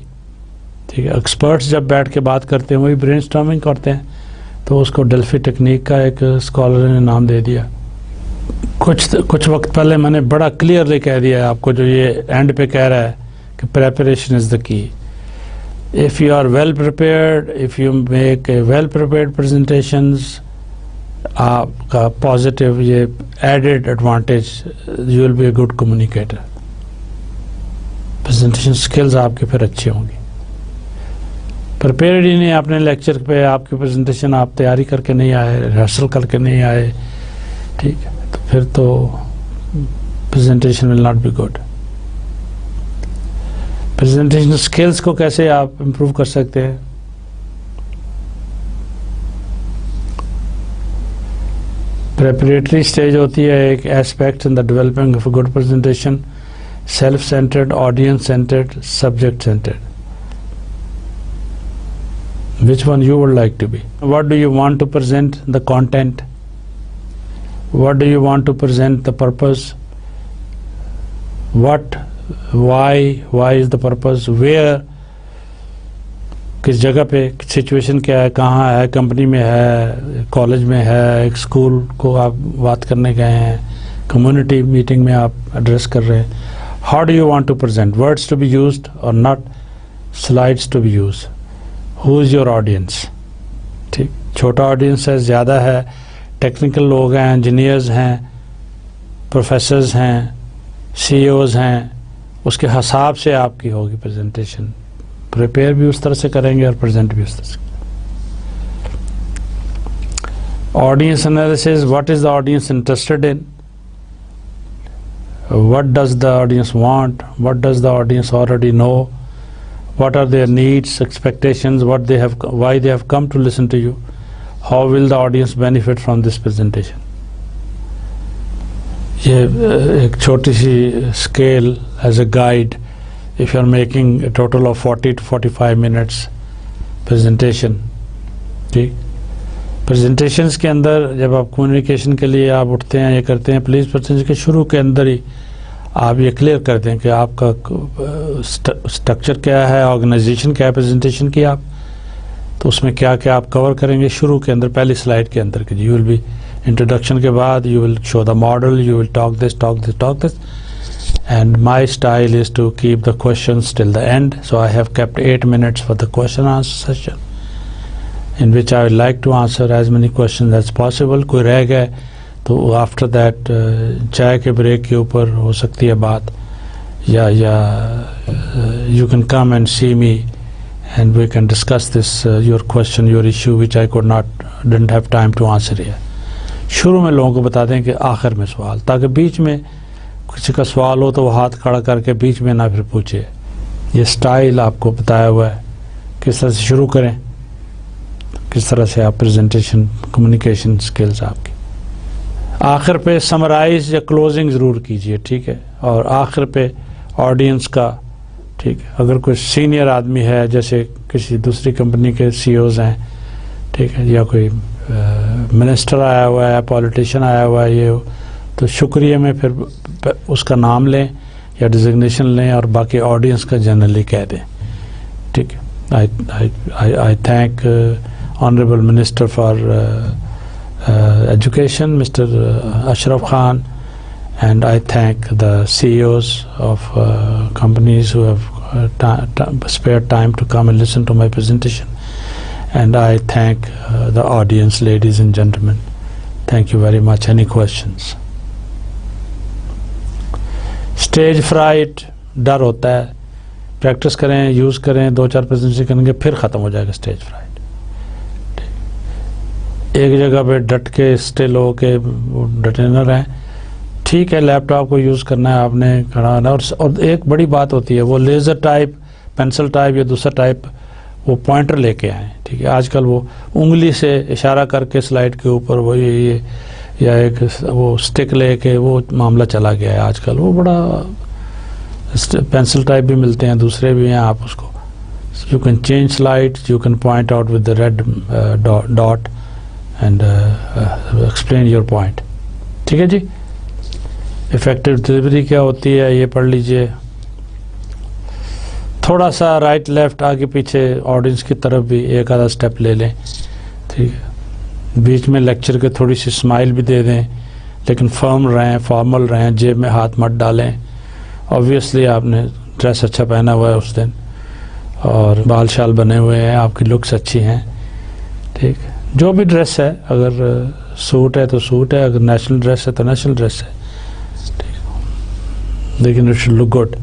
ٹھیک ہے. ایکسپرٹس جب بیٹھ کے بات کرتے ہیں وہی برین اسٹارمنگ کرتے ہیں، تو اس کو ڈیلفی ٹیکنیک کا ایک اسکالر نے نام دے دیا. کچھ وقت پہلے میں نے بڑا کلیئرلی کہہ دیا ہے آپ کو، جو یہ اینڈ پہ کہہ رہا ہے کہ پریپریشن از دا کی. If you are well prepared, if you make a well prepared presentations, آپ کا پازیٹیو یہ added advantage, you will be a good communicator. Presentation skills آپ کے پھر اچھی ہوں گی. پریپیئرڈ ہی نہیں اپنے لیکچر پہ، آپ کی پریزنٹیشن آپ تیاری کر کے نہیں آئے، ریہرسل کر کے نہیں آئے، ٹھیک ہے، تو پھر تو presentation will not be good. Presentation skills کو کیسے آپ امپروو کر سکتے ہیں؟ پریپریٹری اسٹیج ہوتی ہے ایک aspect in the developing of a good presentation. Self centred, audience centred, subject centred. Which one you would like to be? What do you want to present the content? What do you want to present the purpose? What, why is the purpose? Where, کس جگہ پہ، situation کیا ہے، کہاں ہے، company میں ہے، college میں ہے، ایک اسکول کو آپ بات کرنے گئے ہیں، کمیونٹی میٹنگ میں آپ ایڈریس کر رہے ہیں. How do you want to present? Words to be used اور not slides to be use. Who is your audience? ٹھیک. چھوٹا آڈینس ہے, زیادہ ہے, ٹیکنیکل لوگ ہیں, انجینئرز ہیں, پروفیسرز ہیں, سی اوز ہیں, اس کے حساب سے آپ کی ہوگی پریزنٹیشن. پریپیئر بھی اس طرح سے کریں گے اور پریزنٹ بھی اس طرح سے. Audience analysis, what is the audience interested in, what does the audience want, what does the audience already know, what are their needs, expectations, why they have come to listen to you, how will the audience benefit from this presentation. یہ ایک چھوٹی سی scale as a guide, if you are making a total of 40 to 45 minutes presentation. ٹھیک, presentations کے اندر جب آپ communication کے لیے آپ اٹھتے ہیں, یہ کرتے ہیں, پلیز پریزنٹیشن کے شروع کے اندر ہی آپ یہ کلیئر کر دیں کہ آپ کا اسٹرکچر کیا ہے, آرگنائزیشن کیا ہے پریزنٹیشن کی, آپ تو اس میں کیا کیا آپ کور کریں گے شروع کے اندر, پہلی سلائڈ کے اندر. کہ یو ول بی انٹروڈکشن کے بعد you will show the model, you will talk this, and my style is to keep the questions till the end. So I have kept 8 minutes for the question answer session, in which I would like to answer as many questions as possible. کوئی رہ گئے تو after that چائے کے break کے اوپر ہو سکتی ہے بات, یا you can come and see me and we can discuss this your question, your issue which I didn't have time to answer here. شروع میں لوگوں کو بتا دیں کہ آخر میں سوال, تاکہ بیچ میں کسی کا سوال ہو تو وہ ہاتھ کھڑا کر کے بیچ میں نہ پھر پوچھے. یہ سٹائل آپ کو بتایا ہوا ہے کس طرح سے شروع کریں, کس طرح سے آپ پریزنٹیشن کمیونیکیشن سکلز آپ کی. آخر پہ سمرائز یا کلوزنگ ضرور کیجئے, ٹھیک ہے, اور آخر پہ آڈینس کا, ٹھیک ہے, اگر کوئی سینئر آدمی ہے جیسے کسی دوسری کمپنی کے سی اوز ہیں, ٹھیک ہے, یا کوئی منسٹر آیا ہوا ہے, پولیٹیشین آیا ہوا ہے, یہ تو شکریہ میں پھر اس کا نام لیں یا ڈیزگنیشن لیں اور باقی آڈینس کا جنرلی کہہ دیں. ٹھیک ہے, آئی thank Honorable Minister for Education, Mr. Ashraf Khan, and I thank the CEOs of companies who have spared time to come and listen to my presentation, and I thank the audience, ladies and gentlemen. Thank you very much. Any questions? Stage fright ڈر ہوتا ہے, practice کریں, use کریں, 2-4 presentation کریں گے پھر ختم ہو جائے گا اسٹیج فرائٹ. ایک جگہ پہ ڈٹ کے اسٹل ہو کے ڈٹے نہ رہیں. ٹھیک ہے, لیپ ٹاپ کو یوز کرنا ہے آپ نے, کھڑا ہونا. اور ایک بڑی بات ہوتی ہے, وہ لیزر ٹائپ, پینسل ٹائپ یا دوسرا ٹائپ, وہ پوائنٹر لے کے آئیں. ٹھیک ہے, آج کل وہ انگلی سے اشارہ کر کے سلائڈ کے اوپر وہ یہ یا ایک وہ اسٹک لے کے وہ معاملہ چلا گیا ہے آج کل. وہ بڑا پینسل ٹائپ بھی ملتے ہیں, دوسرے بھی ہیں, آپ اس کو you can change slide, you can point out with the red dot and explain your point. ٹھیک ہے جی. افیکٹو ڈلیوری کیا ہوتی ہے یہ پڑھ لیجئے. تھوڑا سا رائٹ لیفٹ آگے پیچھے آڈینس کی طرف بھی ایک آدھا سٹیپ لے لیں. ٹھیک ہے, بیچ میں لیکچر کے تھوڑی سی اسمائل بھی دے دیں, لیکن فرم رہیں, فارمل رہیں, جیب میں ہاتھ مت ڈالیں. آبویسلی آپ نے ڈریس اچھا پہنا ہوا ہے اس دن, اور بال شال بنے ہوئے ہیں, آپ کی لکس اچھی ہیں. ٹھیک, جو بھی ڈریس ہے, اگر سوٹ ہے تو سوٹ ہے, اگر نیشنل ڈریس ہے تو نیشنل ڈریس ہے. ٹھیک, لیکن it should look good.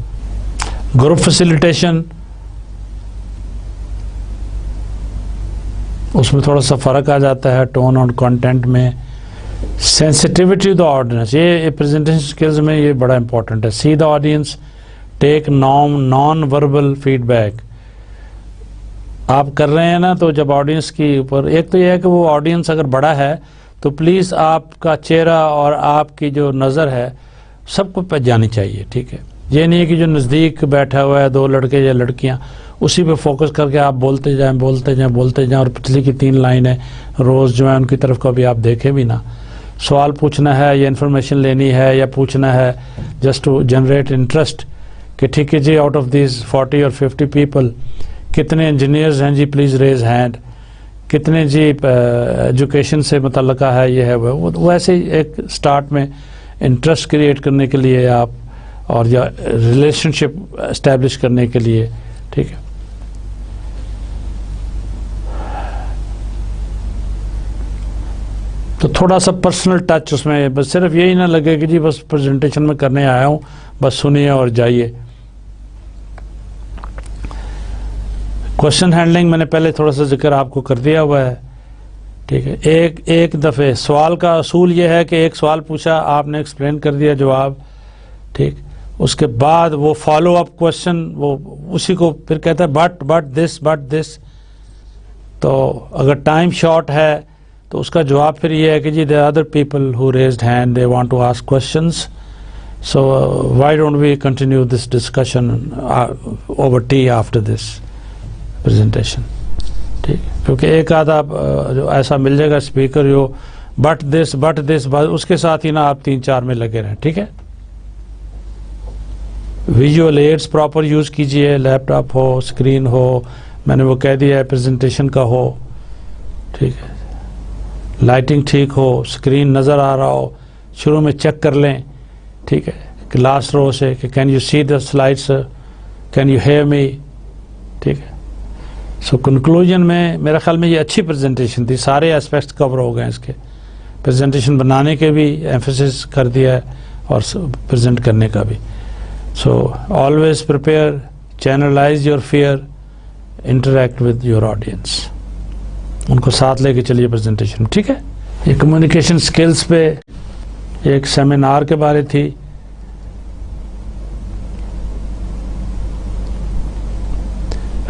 Group facilitation, اس میں تھوڑا سا فرق آ جاتا ہے ٹون اور کنٹینٹ میں. سینسٹیوٹی دا آڈینس, یہ پریزنٹیشن اسکلز میں یہ بڑا امپورٹنٹ ہے. See the audience, take non verbal feedback. آپ کر رہے ہیں نا, تو جب آڈینس کی اوپر, ایک تو یہ ہے کہ وہ آڈینس اگر بڑا ہے تو پلیز آپ کا چہرہ اور آپ کی جو نظر ہے سب کو پہ جانی چاہیے. ٹھیک ہے, یہ نہیں ہے کہ جو نزدیک بیٹھا ہوا ہے 2 لڑکے یا لڑکیاں, اسی پہ فوکس کر کے آپ بولتے جائیں بولتے جائیں بولتے جائیں, اور پچھلی کی 3 لائنیں روز جو ہیں ان کی طرف کبھی آپ دیکھیں بھی نہ. سوال پوچھنا ہے یا انفارمیشن لینی ہے یا پوچھنا ہے جسٹ ٹو جنریٹ انٹرسٹ کہ ٹھیک ہے جی, آؤٹ آف دیز 40 اور 50 پیپل کتنے انجینئرز ہیں جی, پلیز ریز ہینڈ. کتنے جی ایجوکیشن سے متعلقہ ہے, یہ ہے وہ ایسے ہی ایک سٹارٹ میں انٹرسٹ کریٹ کرنے کے لیے آپ, اور یا ریلیشن شپ اسٹیبلش کرنے کے لیے. ٹھیک ہے, تھوڑا سا پرسنل ٹچ اس میں، بس صرف یہی نہ لگے کہ جی بس پریزنٹیشن میں کرنے آیا ہوں، بس سنیے اور جائیے. کوشچن ہینڈلنگ میں نے پہلے تھوڑا سا ذکر آپ کو کر دیا ہوا ہے. ٹھیک ہے، ایک دفعہ سوال کا اصول یہ ہے کہ ایک سوال پوچھا، آپ نے ایکسپلین کر دیا جواب. ٹھیک، اس کے بعد وہ فالو اپ کوشچن، وہ اسی کو پھر کہتا ہے بٹ دس. تو اگر ٹائم شارٹ ہے تو اس کا جواب پھر یہ ہے کہ جی there are other people who raised hand, they want to ask questions, so why don't we continue this discussion over tea after this presentation. ٹھیک، کیونکہ ایک آدھا جو ایسا مل جائے گا اسپیکر جو بٹ دس اس کے ساتھ ہی نا آپ 3-4 میں لگے رہیں. ٹھیک ہے، ویژول ایڈس پراپر یوز کیجئے، لیپ ٹاپ ہو، اسکرین ہو، میں نے وہ کہہ دیا ہے پریزنٹیشن کا ہو. ٹھیک ہے، لائٹنگ ٹھیک ہو، اسکرین نظر آ رہا ہو، شروع میں چیک کر لیں. ٹھیک ہے، کہ لاسٹ رو سے کہ can you see the slides, can you hear me. ٹھیک ہے، سو کنکلوژن میں میرا خیال میں یہ اچھی پریزنٹیشن تھی، سارے اسپیکٹس کور ہو گئے اس کے. پریزنٹیشن بنانے کے بھی ایمفیسس کر دیا ہے اور پریزنٹ کرنے کا بھی. So always prepare, channelise your fear, interact with your audience, ان کو ساتھ لے کے چلیے پریزنٹیشن. ٹھیک ہے، یہ کمیونیکیشن سکلز پہ ایک سیمینار کے بارے تھی.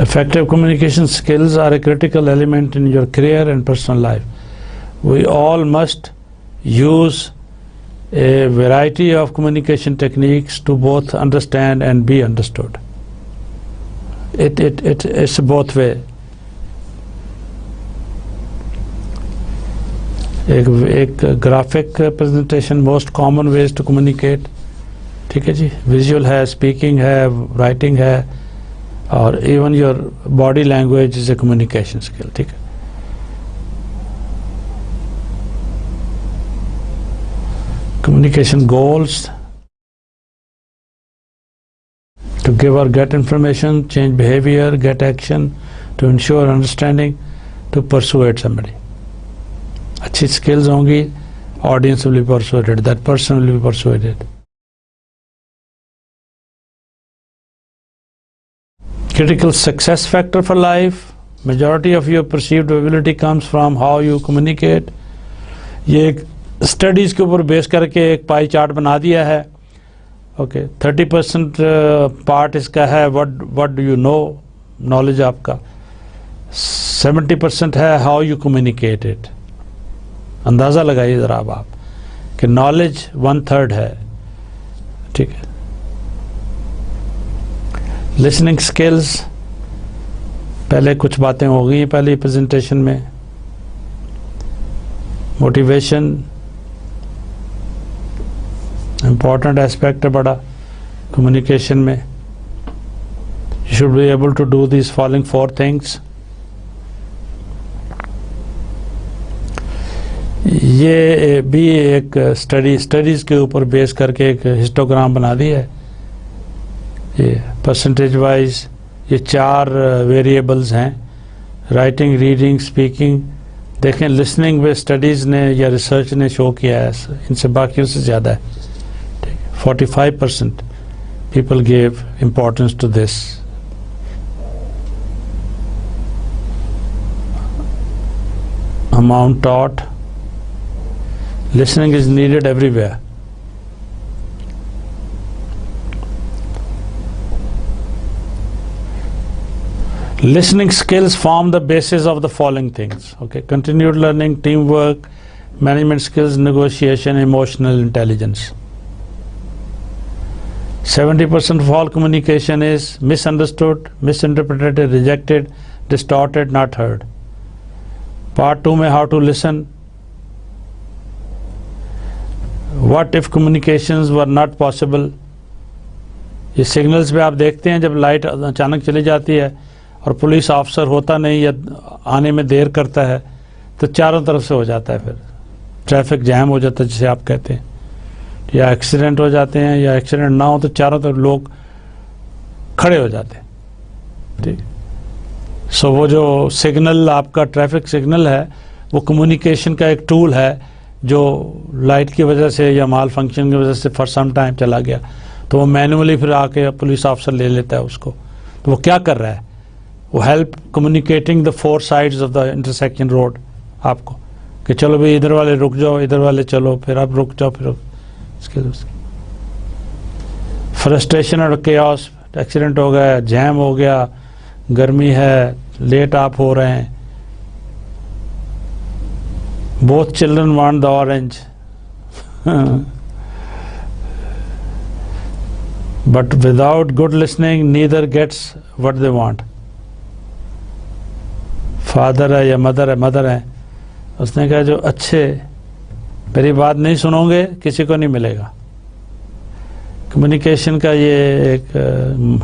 Effective communication skills are a critical element in your career and personal life. We all must use a variety of communication techniques to both understand and be understood. It's both way. ایک graphic presentation, most common ways to communicate. ٹھیک ہے جی، visual ہے، speaking ہے، writing ہے، اور even your body language is a communication skill. ٹھیک ہے، communication goals: to give or get information, change behavior, get action, to ensure understanding, to persuade somebody. اچھی اسکلز ہوں گی، audience will be persuaded, that person will be persuaded. Critical success factor for life: majority of your perceived ability comes from how you communicate. یہ ایک studies کے اوپر بیس کر کے ایک پائی چارٹ بنا دیا ہے. اوکے، 30% پارٹ اس کا ہے what do you know، knowledge آپ کا. 70% ہے how you communicate it. اندازہ لگائیے ذرا اب آپ کہ نالج 1/3 ہے. ٹھیک ہے، لسننگ سکلز، پہلے کچھ باتیں ہو گئی پہلی پریزنٹیشن میں. موٹیویشن امپورٹنٹ ایسپیکٹ ہے بڑا کمیونیکیشن میں. You should be able to do these following 4 things. یہ بھی ایک اسٹڈیز کے اوپر بیس کر کے ایک ہسٹوگرام بنا دی ہے. یہ پرسنٹیج وائز یہ 4 ویریبلز ہیں: رائٹنگ، ریڈنگ، اسپیکنگ. دیکھیں لسننگ میں اسٹڈیز نے یا ریسرچ نے شو کیا ہے ان سے باقیوں سے زیادہ ہے. 45% people gave importance to this. Amount taught. Listening is needed everywhere. Listening skills form the basis of the following things. Okay, continued learning, teamwork, management skills, negotiation, emotional intelligence. 70% of all communication is misunderstood, misinterpreted, rejected, distorted, not heard. Part 2 میں how to listen. What if communications were not possible. یہ signals پہ آپ دیکھتے ہیں جب light اچانک چلی جاتی ہے اور پولیس آفسر ہوتا نہیں یا آنے میں دیر کرتا ہے تو چاروں طرف سے ہو جاتا ہے، پھر ٹریفک جیم ہو جاتا ہے جسے آپ کہتے ہیں، یا ایکسیڈنٹ ہو جاتے ہیں، یا ایکسیڈنٹ نہ ہو تو چاروں طرف لوگ کھڑے ہو جاتے ہیں. ٹھیک، سو وہ جو سگنل آپ کا ٹریفک سگنل ہے وہ کمیونیکیشن کا ایک ٹول ہے جو لائٹ کی وجہ سے یا مال فنکشن کی وجہ سے فار سم ٹائم چلا گیا تو وہ مینولی پھر آ کے پولیس آفیسر لے لیتا ہے اس کو. تو وہ کیا کر رہا ہے؟ وہ help communicating the 4 sides of the intersection road آپ کو کہ چلو بھائی ادھر والے رک جاؤ, ادھر والے چلو, پھر آپ رک جاؤ, پھر اس کے فرسٹریشن اور کیوس, ایکسیڈنٹ ہو گیا, جیم ہو گیا, گرمی ہے, لیٹ آپ ہو رہے ہیں. both children want the orange but without good listening neither gets what they want. Father ہے یا مدر ہے, اس نے کہا جو اچھے میری بات نہیں سنو گے کسی کو نہیں ملے گا. کمیونیکیشن کا یہ ایک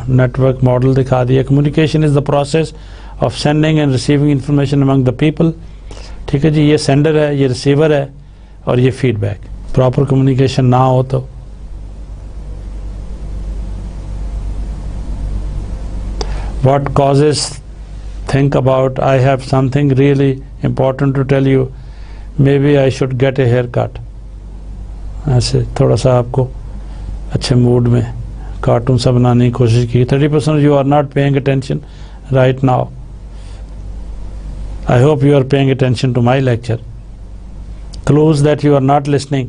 نیٹ ورک ماڈل دکھا دیا. Communication is the process of sending and receiving information Umang the people. ٹھیک ہے جی, یہ سینڈر ہے, یہ ریسیور ہے, اور یہ فیڈ بیک. پراپر کمیونیکیشن نہ ہو تو what causes think about, I have something really important to tell you, maybe I should get a haircut. ایسے تھوڑا سا آپ کو اچھے موڈ میں کارٹون سا بنانے کی کوشش کی. 30% you are not paying attention right now. I hope you are paying attention to my lecture. Clues that you are not listening.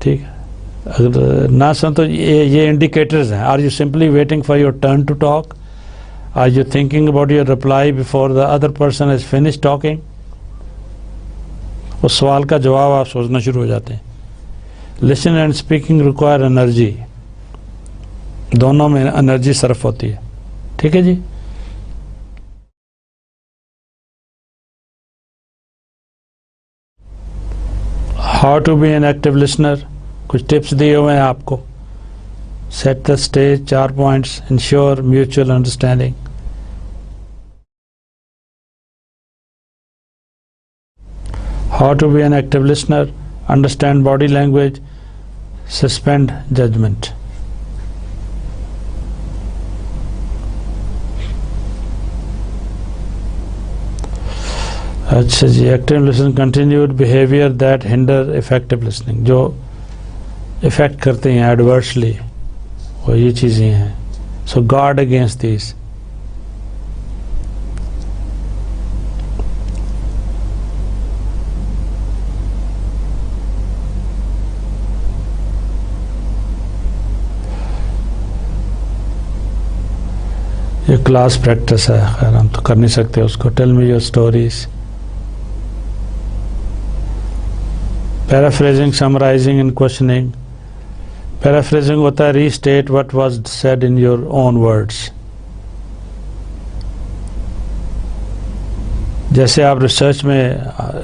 ٹھیک ہے, اگر نہ سن تو یہ انڈیکیٹرز ہیں. Are you simply waiting for your turn to talk? Are you thinking about your reply before the other person has finished talking? اس سوال کا جواب آپ سوچنا شروع ہو جاتے ہیں. Listen and speaking require energy. دونوں میں انرجی صرف ہوتی ہے. ٹھیک ہے جی. How to be an active listener. کچھ ٹپس دیے ہوئے ہیں آپ کو. Set the stage, 4 points. Ensure mutual understanding. How to be an active listener. Understand body language. Suspend judgment. اچھا جی, active listening, continued behavior that hinder effective listening. جو effect کرتے ہیں ایڈورسلی, وہ یہ چیزیں ہیں. سو گارڈ اگینسٹ دیس. یہ کلاس پریکٹس ہے, خیر ہم تو کر نہیں سکتے اس کو. Tell me your stories. Paraphrasing, summarising and questioning. Paraphrasing ہوتا ہے restate what was said in your own words. جیسے آپ ریسرچ میں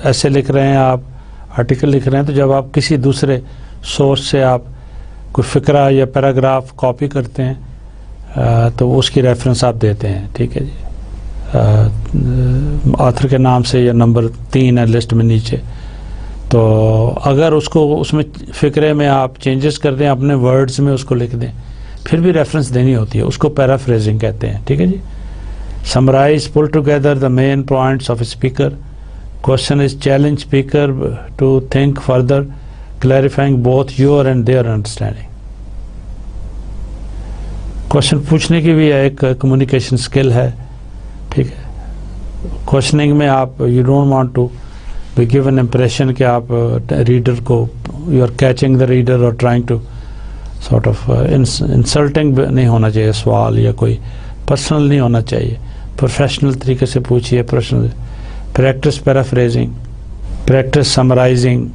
ایسے لکھ رہے ہیں, آپ آرٹیکل لکھ رہے ہیں, تو جب آپ کسی دوسرے سورس سے آپ کوئی فقرہ یا پیراگراف کاپی کرتے ہیں تو اس کی ریفرنس آپ دیتے ہیں. ٹھیک ہے جی, آتھر کے نام سے یا نمبر 3 ہے لسٹ میں نیچے. تو اگر اس کو اس میں فقرے میں آپ چینجز کر دیں, اپنے ورڈز میں اس کو لکھ دیں, پھر بھی ریفرنس دینی ہوتی ہے. اس کو پیرافریزنگ کہتے ہیں. ٹھیک ہے جی. Summarise, pull together the main points of a speaker. Question is challenge speaker to think further, clarifying both your and their understanding. Question پوچھنے کی بھی ایک کمیونیکیشن اسکل ہے. ٹھیک ہے. کوشچننگ میں آپ you don't want to be give an impression کہ آپ ریڈر کو you are catching the reader اور trying to sort of insulting نہیں ہونا چاہیے سوال, یا کوئی پرسنل نہیں ہونا چاہیے. پروفیشنل طریقے سے پوچھیے. Professional. Practice paraphrasing, practice summarising.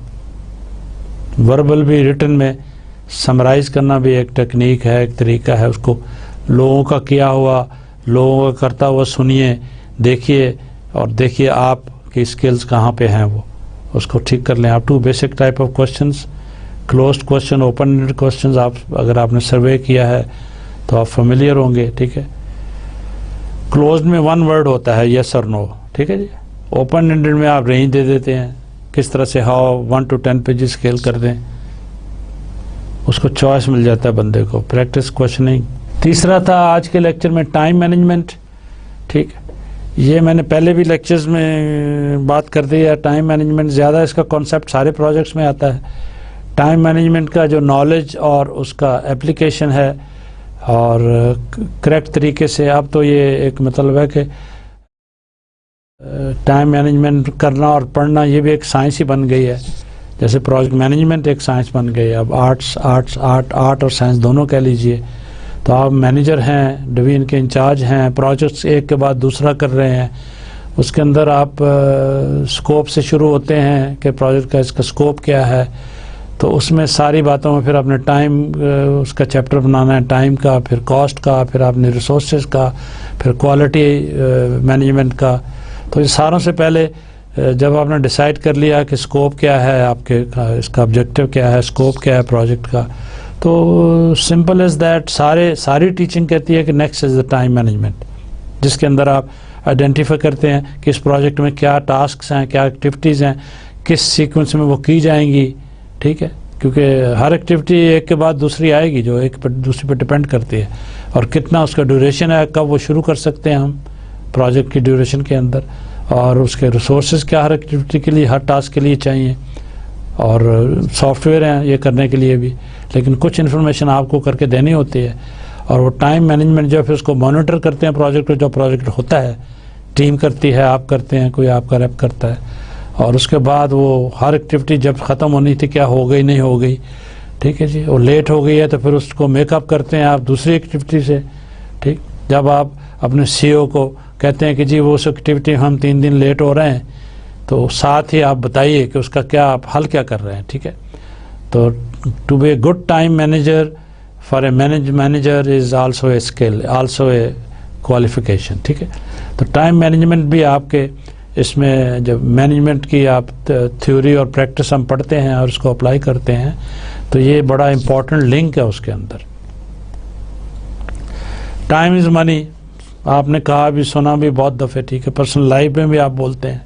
Verbal بھی, ریٹن میں سمرائز کرنا بھی ایک ٹیکنیک ہے, ایک طریقہ ہے. اس کو لوگوں کا کیا ہوا, لوگوں کا کرتا ہوا سنیے, دیکھیے, اور دیکھیے آپ کی اسکلز کہاں پہ ہیں, وہ اس کو ٹھیک کر لیں آپ. 2 basic type of questions, closed question, open ended questions. آپ اگر آپ نے سروے کیا ہے تو آپ فیملیئر ہوں گے. ٹھیک ہے. کلوزڈ میں 1 ورڈ ہوتا ہے, یس اور نو. ٹھیک ہے جی. اوپن اینڈڈ میں آپ رینج دے دیتے ہیں, کس طرح سے ہاؤ 1 to 10 پیجز اسکیل کر دیں, اس کو چوائس مل جاتا ہے بندے کو. Practice questioning. تیسرا تھا آج کے لیکچر میں ٹائم مینجمنٹ. ٹھیک ہے. یہ میں نے پہلے بھی لیکچرز میں بات کر دی ہے. ٹائم مینجمنٹ زیادہ اس کا کانسیپٹ سارے پروجیکٹس میں آتا ہے. ٹائم مینجمنٹ کا جو نالج اور اس کا اپلیکیشن ہے اور کریکٹ طریقے سے، اب تو یہ ایک مطلب ہے کہ ٹائم مینجمنٹ کرنا اور پڑھنا یہ بھی ایک سائنس ہی بن گئی ہے. جیسے پروجیکٹ مینجمنٹ ایک سائنس بن گئی ہے. اب آرٹ اور سائنس دونوں کہہ لیجئے. تو آپ مینیجر ہیں، ڈویژن کے انچارج ہیں، پروجیکٹس ایک کے بعد دوسرا کر رہے ہیں. اس کے اندر آپ سکوپ سے شروع ہوتے ہیں کہ پروجیکٹ کا اس کا سکوپ کیا ہے. تو اس میں ساری باتوں میں پھر آپ نے ٹائم اس کا چیپٹر بنانا ہے، ٹائم کا، پھر کاسٹ کا، پھر آپ نے ریسورسز کا، پھر کوالٹی مینجمنٹ کا. تو یہ ساروں سے پہلے جب آپ نے ڈیسائیڈ کر لیا کہ سکوپ کیا ہے آپ کے، اس کا آبجیکٹو کیا ہے، سکوپ کیا ہے پروجیکٹ کا، تو سمپل از دیٹ ساری ٹیچنگ کہتی ہے کہ next is the time management, جس کے اندر آپ آئیڈینٹیفائی کرتے ہیں کہ اس پروجیکٹ میں کیا ٹاسکس ہیں، کیا ایکٹیویٹیز ہیں، کس سیکوینس میں وہ کی جائیں گی. ٹھیک ہے، کیونکہ ہر ایکٹیویٹی ایک کے بعد دوسری آئے گی جو ایک پر دوسری پہ ڈپینڈ کرتی ہے. اور کتنا اس کا ڈیوریشن ہے، کب وہ شروع کر سکتے ہیں ہم پروجیکٹ کی ڈیوریشن کے اندر، اور اس کے ریسورسز کیا ہر ایکٹیویٹی کے لیے، ہر ٹاسک کے لیے چاہیے. اور سافٹ ویئر ہیں یہ کرنے کے لیے بھی، لیکن کچھ انفارمیشن آپ کو کر کے دینی ہوتی ہے. اور وہ ٹائم مینجمنٹ جو پھر اس کو مانیٹر کرتے ہیں پروجیکٹ، جو پروجیکٹ ہوتا ہے ٹیم کرتی ہے، آپ کرتے ہیں، کوئی آپ کا ریپ کرتا ہے. اور اس کے بعد وہ ہر ایکٹیویٹی جب ختم ہونی تھی کیا ہو گئی نہیں ہو گئی. ٹھیک ہے جی، وہ لیٹ ہو گئی ہے تو پھر اس کو میک اپ کرتے ہیں آپ دوسری ایکٹیویٹی سے. ٹھیک، جب آپ اپنے سی او کو کہتے ہیں کہ جی وہ اس ایکٹیویٹی ہم 3 دن لیٹ ہو رہے ہیں، تو ساتھ ہی آپ بتائیے کہ اس کا کیا آپ حل کیا کر رہے ہیں. ٹھیک ہے، تو to be a good time manager for a manager is also a skill, also a qualification. ٹھیک ہے، تو ٹائم مینجمنٹ بھی آپ کے اس میں جب مینجمنٹ کی آپ تھیوری اور پریکٹس ہم پڑھتے ہیں اور اس کو اپلائی کرتے ہیں تو یہ بڑا امپورٹنٹ لنک ہے اس کے اندر. ٹائم از منی، آپ نے کہا بھی، سنا بھی بہت دفعہ. ٹھیک ہے، پرسنل لائف میں بھی آپ بولتے ہیں.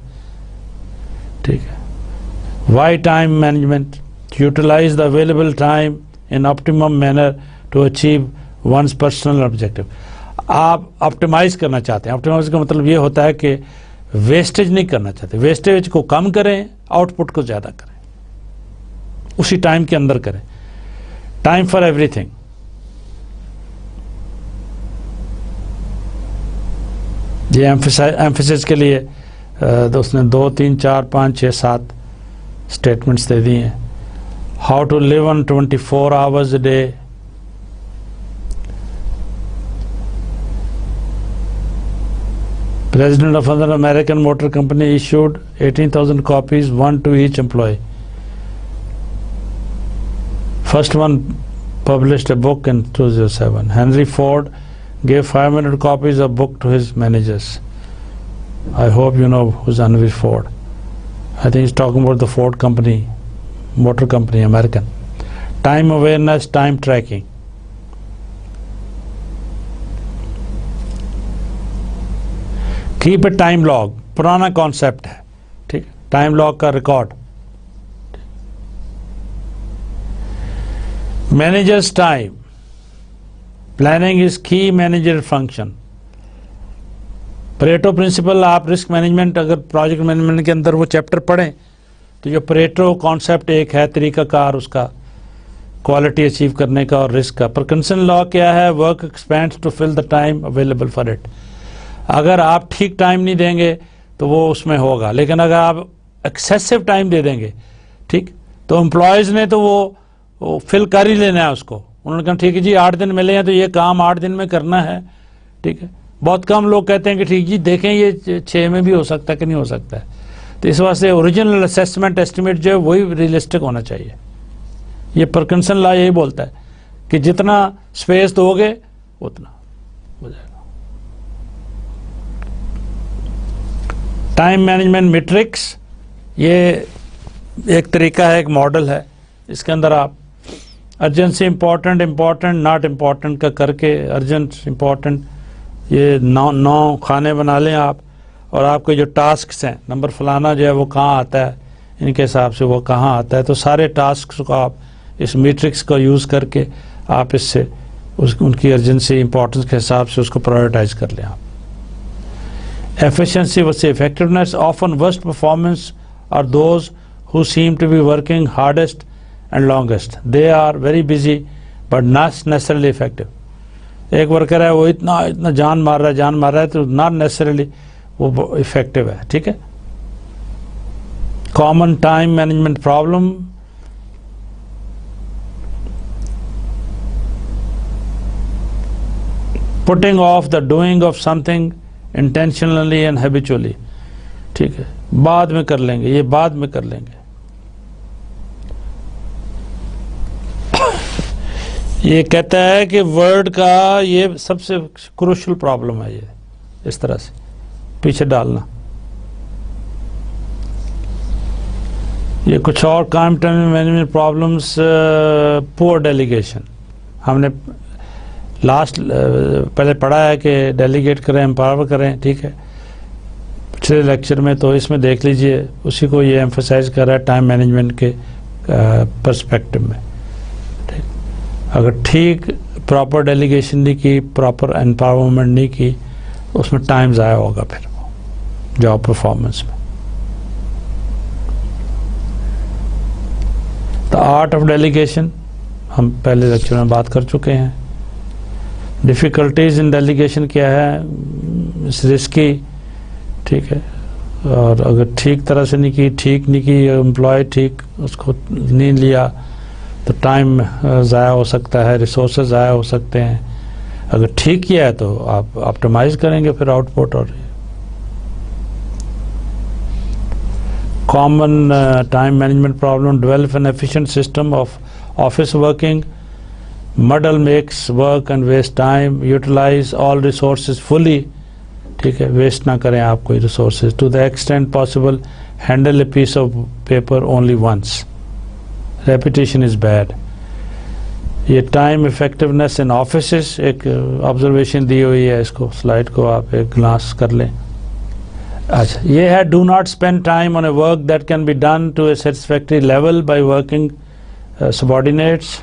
ٹھیک ہے، why time management? Utilise the available time in optimum manner to achieve one's personal objective. آپ آپٹیمائز کرنا چاہتے ہیں. آپٹیمائز کا مطلب یہ ہوتا ہے کہ ویسٹیج نہیں کرنا چاہتے. ویسٹیج کو کم کریں، آؤٹ پٹ کو زیادہ کریں، اسی ٹائم کے اندر کریں. Time for every thing. یہ ایمفیسس کے لیے اس نے 2 3 4 5 6 7 اسٹیٹمنٹس دے دی ہیں. How to live on 24 hours a day. President of an American motor company issued 18,000 copies, one to each employee. First one published a book in 2007. Henry Ford gave 500 copies of book to his managers. I hope you know who's Henry Ford. I think he's talking about the Ford company, motor company, American. Time awareness, time tracking. Keep a time log, پرانا concept ہے. ٹھیک، time log کا record. Managers time planning is کی manager function. Pareto principal, آپ risk management اگر project management کے اندر وہ chapter پڑھیں تو جو پریٹو کانسیپٹ ایک ہے طریقہ کار اس کا کوالٹی اچیو کرنے کا اور رسک کا. پرکنسن لا کیا ہے؟ Work expands to fill the time available for it. اگر آپ ٹھیک ٹائم نہیں دیں گے تو وہ اس میں ہوگا، لیکن اگر آپ ایکسیسو ٹائم دے دیں گے، ٹھیک، تو امپلائیز نے تو وہ فل کر ہی لینا ہے اس کو. انہوں نے کہا ٹھیک ہے جی 8 دن ملے ہیں تو یہ کام 8 دن میں کرنا ہے. ٹھیک ہے، بہت کم لوگ کہتے ہیں کہ ٹھیک جی دیکھیں یہ 6 میں بھی ہو سکتا ہے کہ نہیں ہو سکتا ہے. تو اس واسطے اوریجنل اسیسمنٹ ایسٹیمیٹ جو ہے وہی ریئلسٹک ہونا چاہیے. یہ پرکنسن لا یہی بولتا ہے کہ جتنا اسپیس دو گے اتنا ہو جائے گا. ٹائم مینجمنٹ میٹرکس یہ ایک طریقہ ہے، ایک ماڈل ہے. اس کے اندر آپ ارجنسی امپورٹنٹ ناٹ امپورٹنٹ کا کر کے، ارجنٹ امپورٹنٹ یہ 9 کھانے بنا لیں آپ، اور آپ کے جو ٹاسکس ہیں نمبر فلانا جو ہے وہ کہاں آتا ہے، ان کے حساب سے وہ کہاں آتا ہے. تو سارے ٹاسکس کو آپ اس میٹرکس کو یوز کر کے آپ اس سے ان کی ارجنسی امپورٹنس کے حساب سے اس کو پرائیورٹائز کر لیں آپ. efficiency versus effectiveness. Often worst performance are those who seem to be working hardest and longest. They are very busy but not necessarily effective. ایک ورکر ہے وہ اتنا جان مار رہا ہے تو not necessarily وہ effective ہے. ٹھیک ہے. Common time management problem. Putting off the doing of something intentionally and habitually. ٹھیک ہے. بعد میں کر لیں گے, یہ بعد میں کر لیں گے. یہ کہتا ہے کہ ورڈ کا یہ سب سے کروشل پرابلم ہے. یہ اس طرح سے پیچھے ڈالنا. یہ کچھ اور ٹائم مینجمنٹ پرابلمس. پور ڈیلیگیشن. ہم نے پہلے پڑھا ہے کہ ڈیلیگیٹ کریں, امپاور کریں. ٹھیک ہے. پچھلے لیکچر میں تو اس میں دیکھ لیجئے, اسی کو یہ ایمفسائز کر رہا ہے ٹائم مینجمنٹ کے پرسپیکٹو میں. اگر ٹھیک پراپر ڈیلیگیشن نہیں کی, پراپر امپاورمنٹ نہیں کی, اس میں ٹائم ضائع ہوگا پھر جاب پرفارمنس میں. دا آرٹ آف ڈیلیگیشن ہم پہلے لیکچر میں بات کر چکے ہیں. ڈیفیکلٹیز ان ڈیلیگیشن کیا ہے؟ رسکی. ٹھیک ہے. اور اگر ٹھیک طرح سے نہیں کی امپلائی ٹھیک اس کو نہیں لیا تو ٹائم ضائع ہو سکتا ہے, ریسورسز ضائع ہو سکتے ہیں. اگر ٹھیک کیا ہے تو آپ آپٹیمائز کریں گے پھر آؤٹ پٹ. اور common time management problem. Develop an efficient system of office working. Muddle makes work and waste time. Utilise all resources fully. ٹھیک ہے. ویسٹ نہ کریں آپ کوئی resources. To the extent possible handle a piece of paper only once. Repetition is bad. یہ time effectiveness in offices ایک آبزرویشن دی ہوئی ہے, اس کو سلائڈ کو آپ ایک گلانس کر لیں. اچھا یہ ہے do not spend time on a work that can be done to a satisfactory level by working subordinates.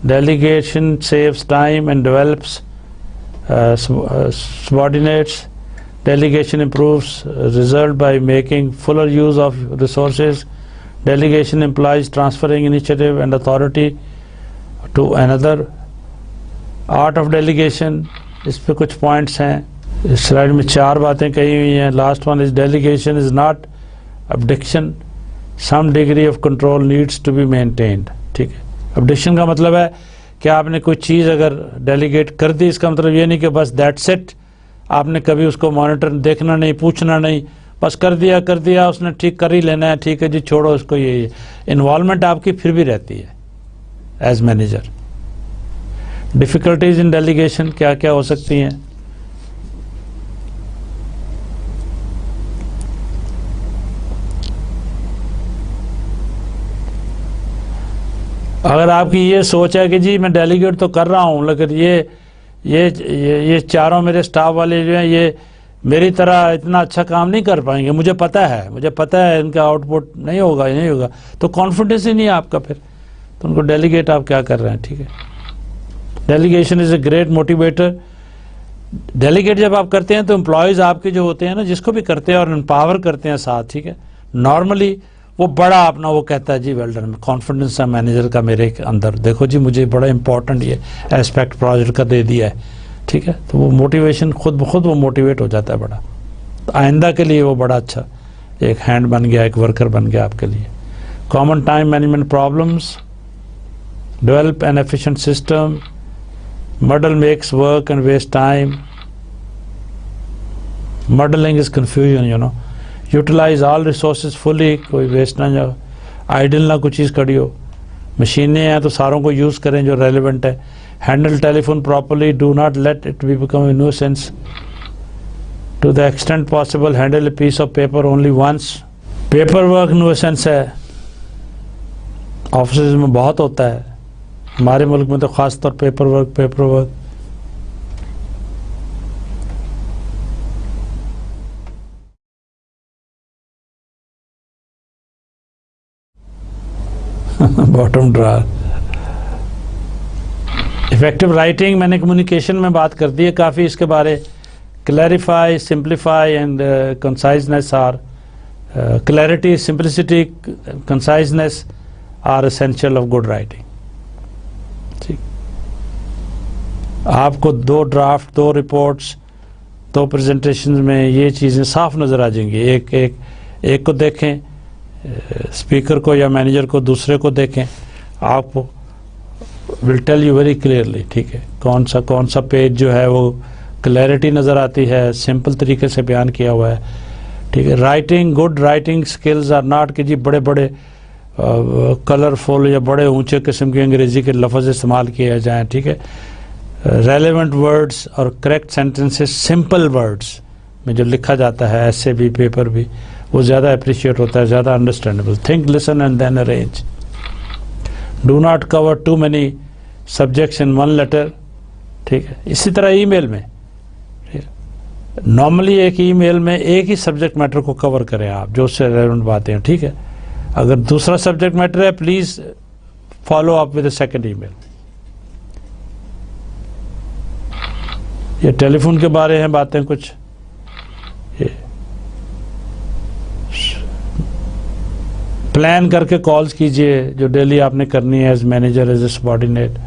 Delegation saves time and develops subordinates. Delegation improves result by making fuller use of resources. Delegation implies transferring initiative and authority to another. Art of delegation, اس پہ کچھ points ہیں. اس slide میں 4 باتیں کہی ہوئی ہیں. Last one is delegation is not abdication. Some degree of control needs to be maintained. ٹھیک ہے. abdication کا مطلب ہے کہ آپ نے کوئی چیز اگر ڈیلیگیٹ کر دی, اس کا مطلب یہ نہیں کہ بس دیٹس اٹ, آپ نے کبھی اس کو مانیٹر دیکھنا نہیں, پوچھنا نہیں, بس کر دیا اس نے, ٹھیک کر ہی لینا ہے, ٹھیک ہے جی چھوڑو اس کو. یہ انوالومنٹ آپ کی پھر بھی رہتی ہے as manager. Difficulties in delegation کیا کیا ہو سکتی ہیں؟ اگر آپ کی یہ سوچ ہے کہ جی میں ڈیلیگیٹ تو کر رہا ہوں لیکن یہ چاروں میرے سٹاف والے جو ہیں یہ میری طرح اتنا اچھا کام نہیں کر پائیں گے, مجھے پتہ ہے ان کا آؤٹ پٹ نہیں ہوگا, تو کانفیڈنس ہی نہیں ہے آپ کا پھر, تو ان کو ڈیلیگیٹ آپ کیا کر رہے ہیں. ٹھیک ہے. Delegation is a great motivator. Delegate جب آپ کرتے ہیں تو امپلائیز آپ کے جو ہوتے ہیں نا, جس کو بھی کرتے ہیں اور امپاور کرتے ہیں ساتھ, ٹھیک ہے, نارملی وہ بڑا اپنا وہ کہتا ہے جی ویل ڈن, کانفیڈنس ہے مینیجر کا میرے اندر, دیکھو جی مجھے بڑا امپورٹنٹ یہ ایسپیکٹ پروجیکٹ کا دے دیا ہے. ٹھیک ہے. تو وہ موٹیویشن خود بخود وہ موٹیویٹ ہو جاتا ہے بڑا, تو آئندہ کے لیے وہ بڑا اچھا ایک ہینڈ بن گیا, ایک ورکر بن گیا آپ کے لیے. Common time management problems. Develop an efficient system. Muddle makes work and waste time. Muddling is confusion, utilise all resources fully, کوئی ویسٹ نہ جاؤ, آئیڈل نہ کوئی چیز کھڑی ہو. مشینیں ہیں تو ساروں کو یوز کریں جو ریلیونٹ ہے. Handle telephone properly, do not let it be become a nuisance. To the extent possible handle a piece of paper only once. Paper work nuisance ہے, آفسز میں بہت ہوتا ہے, ہمارے ملک میں تو خاص طور paper work. Bottom drawer. Effective writing, میں نے کمیونیکیشن میں بات کر دی ہے کافی اس کے بارے clarify, simplify and conciseness are clarity, simplicity, conciseness are essential of good writing. ٹھیک, آپ کو 2 ڈرافٹ 2 رپورٹس 2 پریزنٹیشن میں یہ چیزیں صاف نظر آ جائیں گی. ایک کو دیکھیں اسپیکر کو یا مینیجر کو, دوسرے کو دیکھیں, آپ کو will tell you very clearly. ٹھیک ہے, کون سا پیج جو ہے وہ کلیئرٹی نظر آتی ہے, سمپل طریقے سے بیان کیا ہوا ہے. ٹھیک ہے, writing, good writing skills are not کہ جی بڑے بڑے کلرفل یا بڑے اونچے قسم کے انگریزی کے لفظ استعمال کیے جائیں. ٹھیک ہے, ریلیونٹ ورڈز اور کریکٹ سینٹنسز, سمپل ورڈز میں جو لکھا جاتا ہے ایسے بھی پیپر بھی, وہ زیادہ اپریشیٹ ہوتا ہے, زیادہ understandable. Think, listen and then arrange. Do not cover too many subjects in one letter. ٹھیک ہے, اسی طرح ای میل میں نارملی ایک ای میل میں ایک ہی سبجیکٹ میٹر کو کور کریں آپ, جو اس سے ریلیونٹ باتیں ہیں. ٹھیک ہے, اگر دوسرا سبجیکٹ میٹر ہے please follow up with a second email. یہ ٹیلی فون کے بارے ہیں باتیں کچھ. پلان کر کے کالز کیجئے جو ڈیلی آپ نے کرنی ہے as manager, as a subordinate.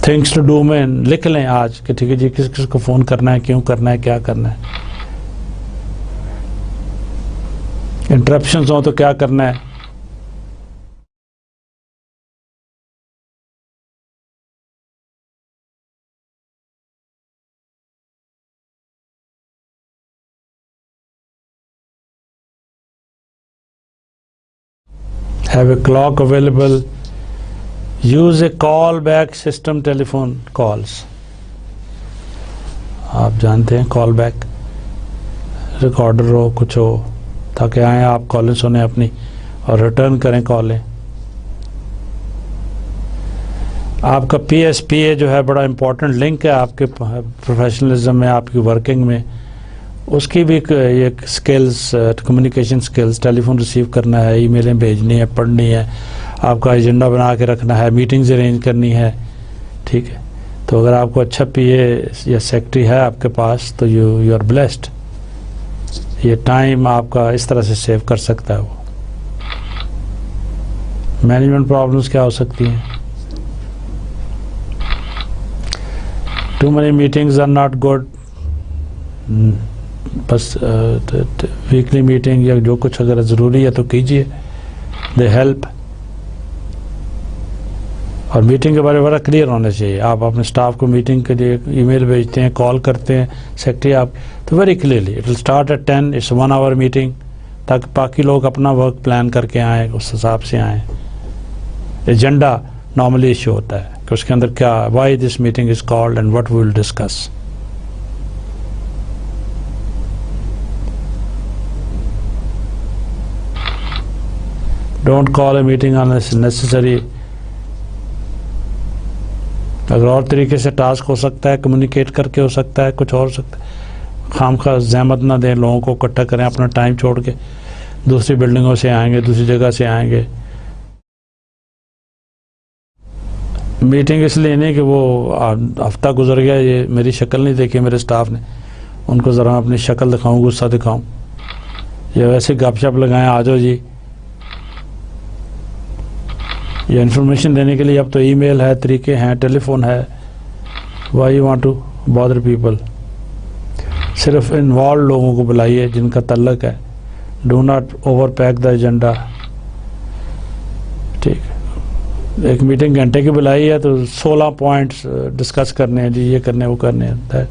Things to do میں لکھ لیں آج کہ ٹھیک ہے جی کس کو فون کرنا ہے, کیوں کرنا ہے, کیا کرنا ہے. انٹرپشنز ہوں تو کیا کرنا ہے. Have a clock available. Use a call back system, telephone calls. آپ جانتے ہیں کال بیک ریکارڈر ہو, کچھ ہو, تاکہ آئیں آپ کالیں سنیں اپنی اور ریٹرن کریں کالیں. آپ کا PSPA جو ہے بڑا امپورٹنٹ لنک ہے آپ کے پروفیشنلزم میں, آپ کی ورکنگ میں. اس کی بھی ایک سکلز, کمیونیکیشن سکلز, ٹیلی فون ریسیو کرنا ہے, ای میلیں بھیجنی ہے, پڑھنی ہے, آپ کا ایجنڈا بنا کے رکھنا ہے, میٹنگز ارینج کرنی ہے. ٹھیک ہے, تو اگر آپ کو اچھا PA یا سیکٹری ہے آپ کے پاس تو یو آر بلیسڈ. یہ ٹائم آپ کا اس طرح سے سیو کر سکتا ہے. وہ مینجمنٹ پرابلمس کیا ہو سکتی ہیں. Too many meetings are not good. بس ویکلی میٹنگ یا جو کچھ اگر ضروری ہے تو کیجئے, دے ہیلپ. اور میٹنگ کے بارے میں بڑا کلیئر ہونا چاہیے. آپ اپنے اسٹاف کو میٹنگ کے لیے ای میل بھیجتے ہیں, کال کرتے ہیں سیکٹری آپ, تو very clearly it will start at 10, it's 1 hour meeting, تاکہ باقی لوگ اپنا ورک پلان کر کے آئیں, اس حساب سے آئیں. ایجنڈا نارملی ایشو ہوتا ہے کہ اس کے اندر کیا, why this meeting is called and what we will discuss. Don't call a meeting unnecessary. اگر اور طریقے سے ٹاسک ہو سکتا ہے, کمیونیکیٹ کر کے ہو سکتا ہے, کچھ اور ہو سکتا ہے, خام خواہ زحمت نہ دیں, لوگوں کو اکٹھا کریں, اپنا ٹائم چھوڑ کے دوسری بلڈنگوں سے آئیں گے, دوسری جگہ سے آئیں گے. میٹنگ اس لیے نہیں کہ وہ ہفتہ گزر گیا, یہ میری شکل نہیں دیکھی میرے اسٹاف نے, ان کو ذرا اپنی شکل دکھاؤں, غصہ دکھاؤں, یا ویسے گپ شپ لگائیں, آ جاؤ جی. یا انفارمیشن دینے کے لیے اب تو ای میل ہے, طریقے ہیں, ٹیلی فون ہے. Why you want to bother people. صرف انوالو لوگوں کو بلائیے جن کا تعلق ہے. Do not over pack the agenda. ٹھیک, ایک میٹنگ گھنٹے کی بلائی ہے تو 16 پوائنٹس ڈسکس کرنے ہیں جی, یہ کرنے وہ کرنے ہیں.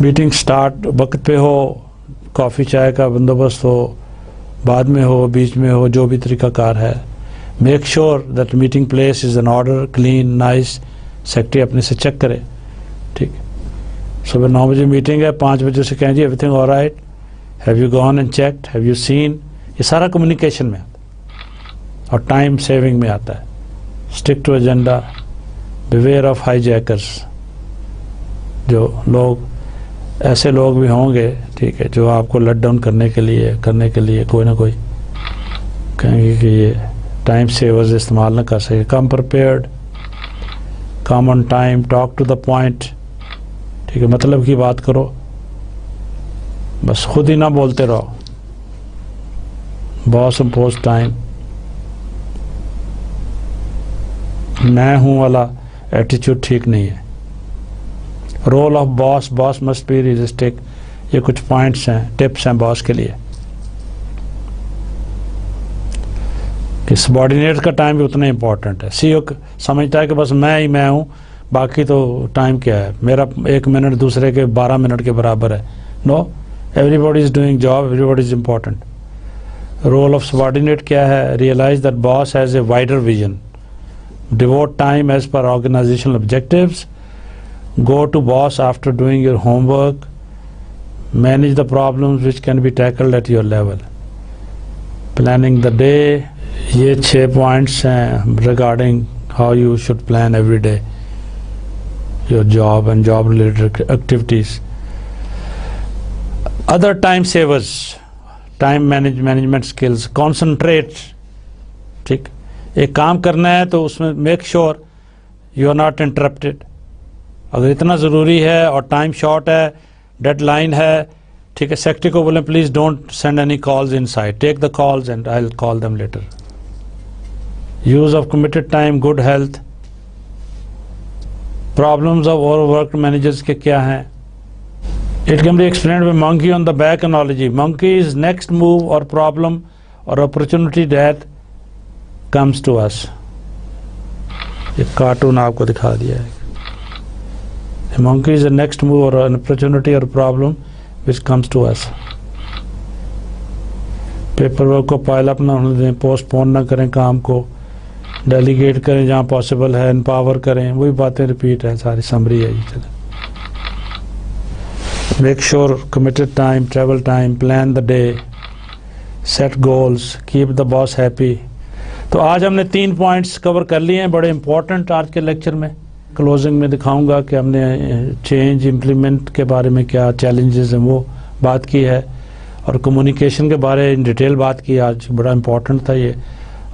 میٹنگ سٹارٹ وقت پہ ہو, کافی چائے کا بندوبست ہو, بعد میں ہو, بیچ میں ہو, جو بھی طریقہ کار ہے. Make sure that meeting place is an order, clean, nice. Secretary اپنے سے چیک کرے. ٹھیک, صبح 9 بجے میٹنگ ہے, 5 بجے سے کہیں جی everything all right, have you gone and checked, have you seen. یہ سارا کمیونیکیشن میں آتا ہے اور ٹائم سیونگ میں آتا ہے. Stick to agenda, beware of hijackers. جو لوگ ایسے لوگ بھی ہوں گے, ٹھیک ہے, جو آپ کو لیٹ ڈاؤن کرنے کے لیے کوئی نہ کوئی کہیں گے کہ یہ ٹائم سیورز استعمال نہ کر سکے. کم prepared, come on time, talk to the point. ٹھیک ہے, مطلب کی بات کرو, بس خود ہی نہ بولتے رہو. باس امپوز ٹائم, میں ہوں والا ایٹیچیوڈ ٹھیک نہیں ہے. Role of boss, boss must be realistic. یہ کچھ پوائنٹس ہیں, ٹپس ہیں باس کے لیے کہ سبارڈینیٹ کا ٹائم بھی اتنا امپورٹنٹ ہے. سی او سمجھتا ہے کہ بس میں ہی میں ہوں, باقی تو ٹائم کیا ہے, میرا 1 منٹ دوسرے کے 12 منٹ کے برابر ہے. No, everybody is doing job, everybody is important. Role of subordinate کیا ہے؟ Realise that boss has a wider vision, devote time as per organisational objectives, go to boss after doing your homework, manage the problems which can be tackled at your level, planning the day. یہ 6 points ہیں regarding how you should plan every day your job and job related activities. Other time savers, time management skills, concentrate. ٹھیک, ایک کام کرنا ہے تو اس میں make sure you are not interrupted. اگر اتنا ضروری ہے اور ٹائم شارٹ ہے, ڈیڈ لائن ہے, ٹھیک ہے, سیکرٹری کو بولیں please don't send any calls inside, take the calls and I will call them later. Use of committed time, good health. Problems of overworked managers کے کیا ہیں؟ It can be explained by monkey on the back analogy. Monkey is next move or problem or opportunity that comes to us. ایک cartoon آپ کو دکھا دیا ہے. A monkey is the next move or an opportunity or problem which comes to us. Paper work کو pile up نہ ہونے دیں, پوسٹ پون نہ کریں کام کو, ڈیلیگیٹ کریں جہاں پاسبل ہے, امپاور کریں. وہی باتیں ریپیٹ ہیں, ساری سمری ہے. Make sure committed time, travel time, plan the day, set goals, keep the boss happy. تو آج ہم نے 3 پوائنٹس کور کر لیے ہیں, بڑے امپورٹنٹ آج کے لیکچر میں. کلوزنگ میں دکھاؤں گا کہ ہم نے چینج امپلیمنٹ کے بارے میں کیا چیلنجز ہیں وہ بات کی ہے, اور کمیونیکیشن کے بارے ان ڈیٹیل بات کی آج, بڑا امپورٹنٹ تھا یہ.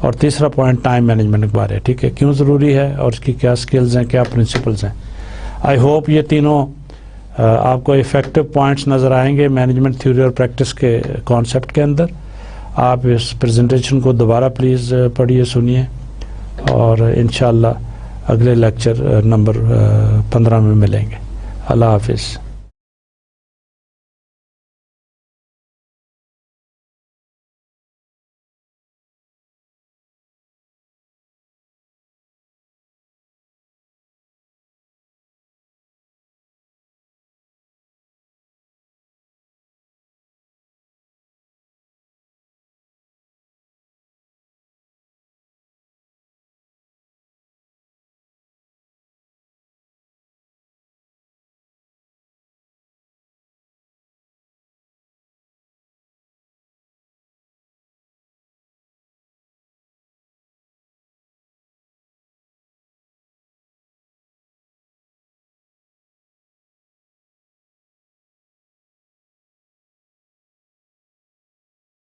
اور تیسرا پوائنٹ ٹائم مینجمنٹ کے بارے, ٹھیک ہے, کیوں ضروری ہے اور اس کی کیا سکلز ہیں, کیا پرنسپلز ہیں. آئی ہوپ یہ تینوں آپ کو افیکٹو پوائنٹس نظر آئیں گے مینجمنٹ تھیوری اور پریکٹس کے کانسیپٹ کے اندر. آپ اس پریزنٹیشن کو دوبارہ پلیز پڑھیے, سنیے, اور انشاءاللہ اگلے لیکچر نمبر 15 میں ملیں گے. اللہ حافظ.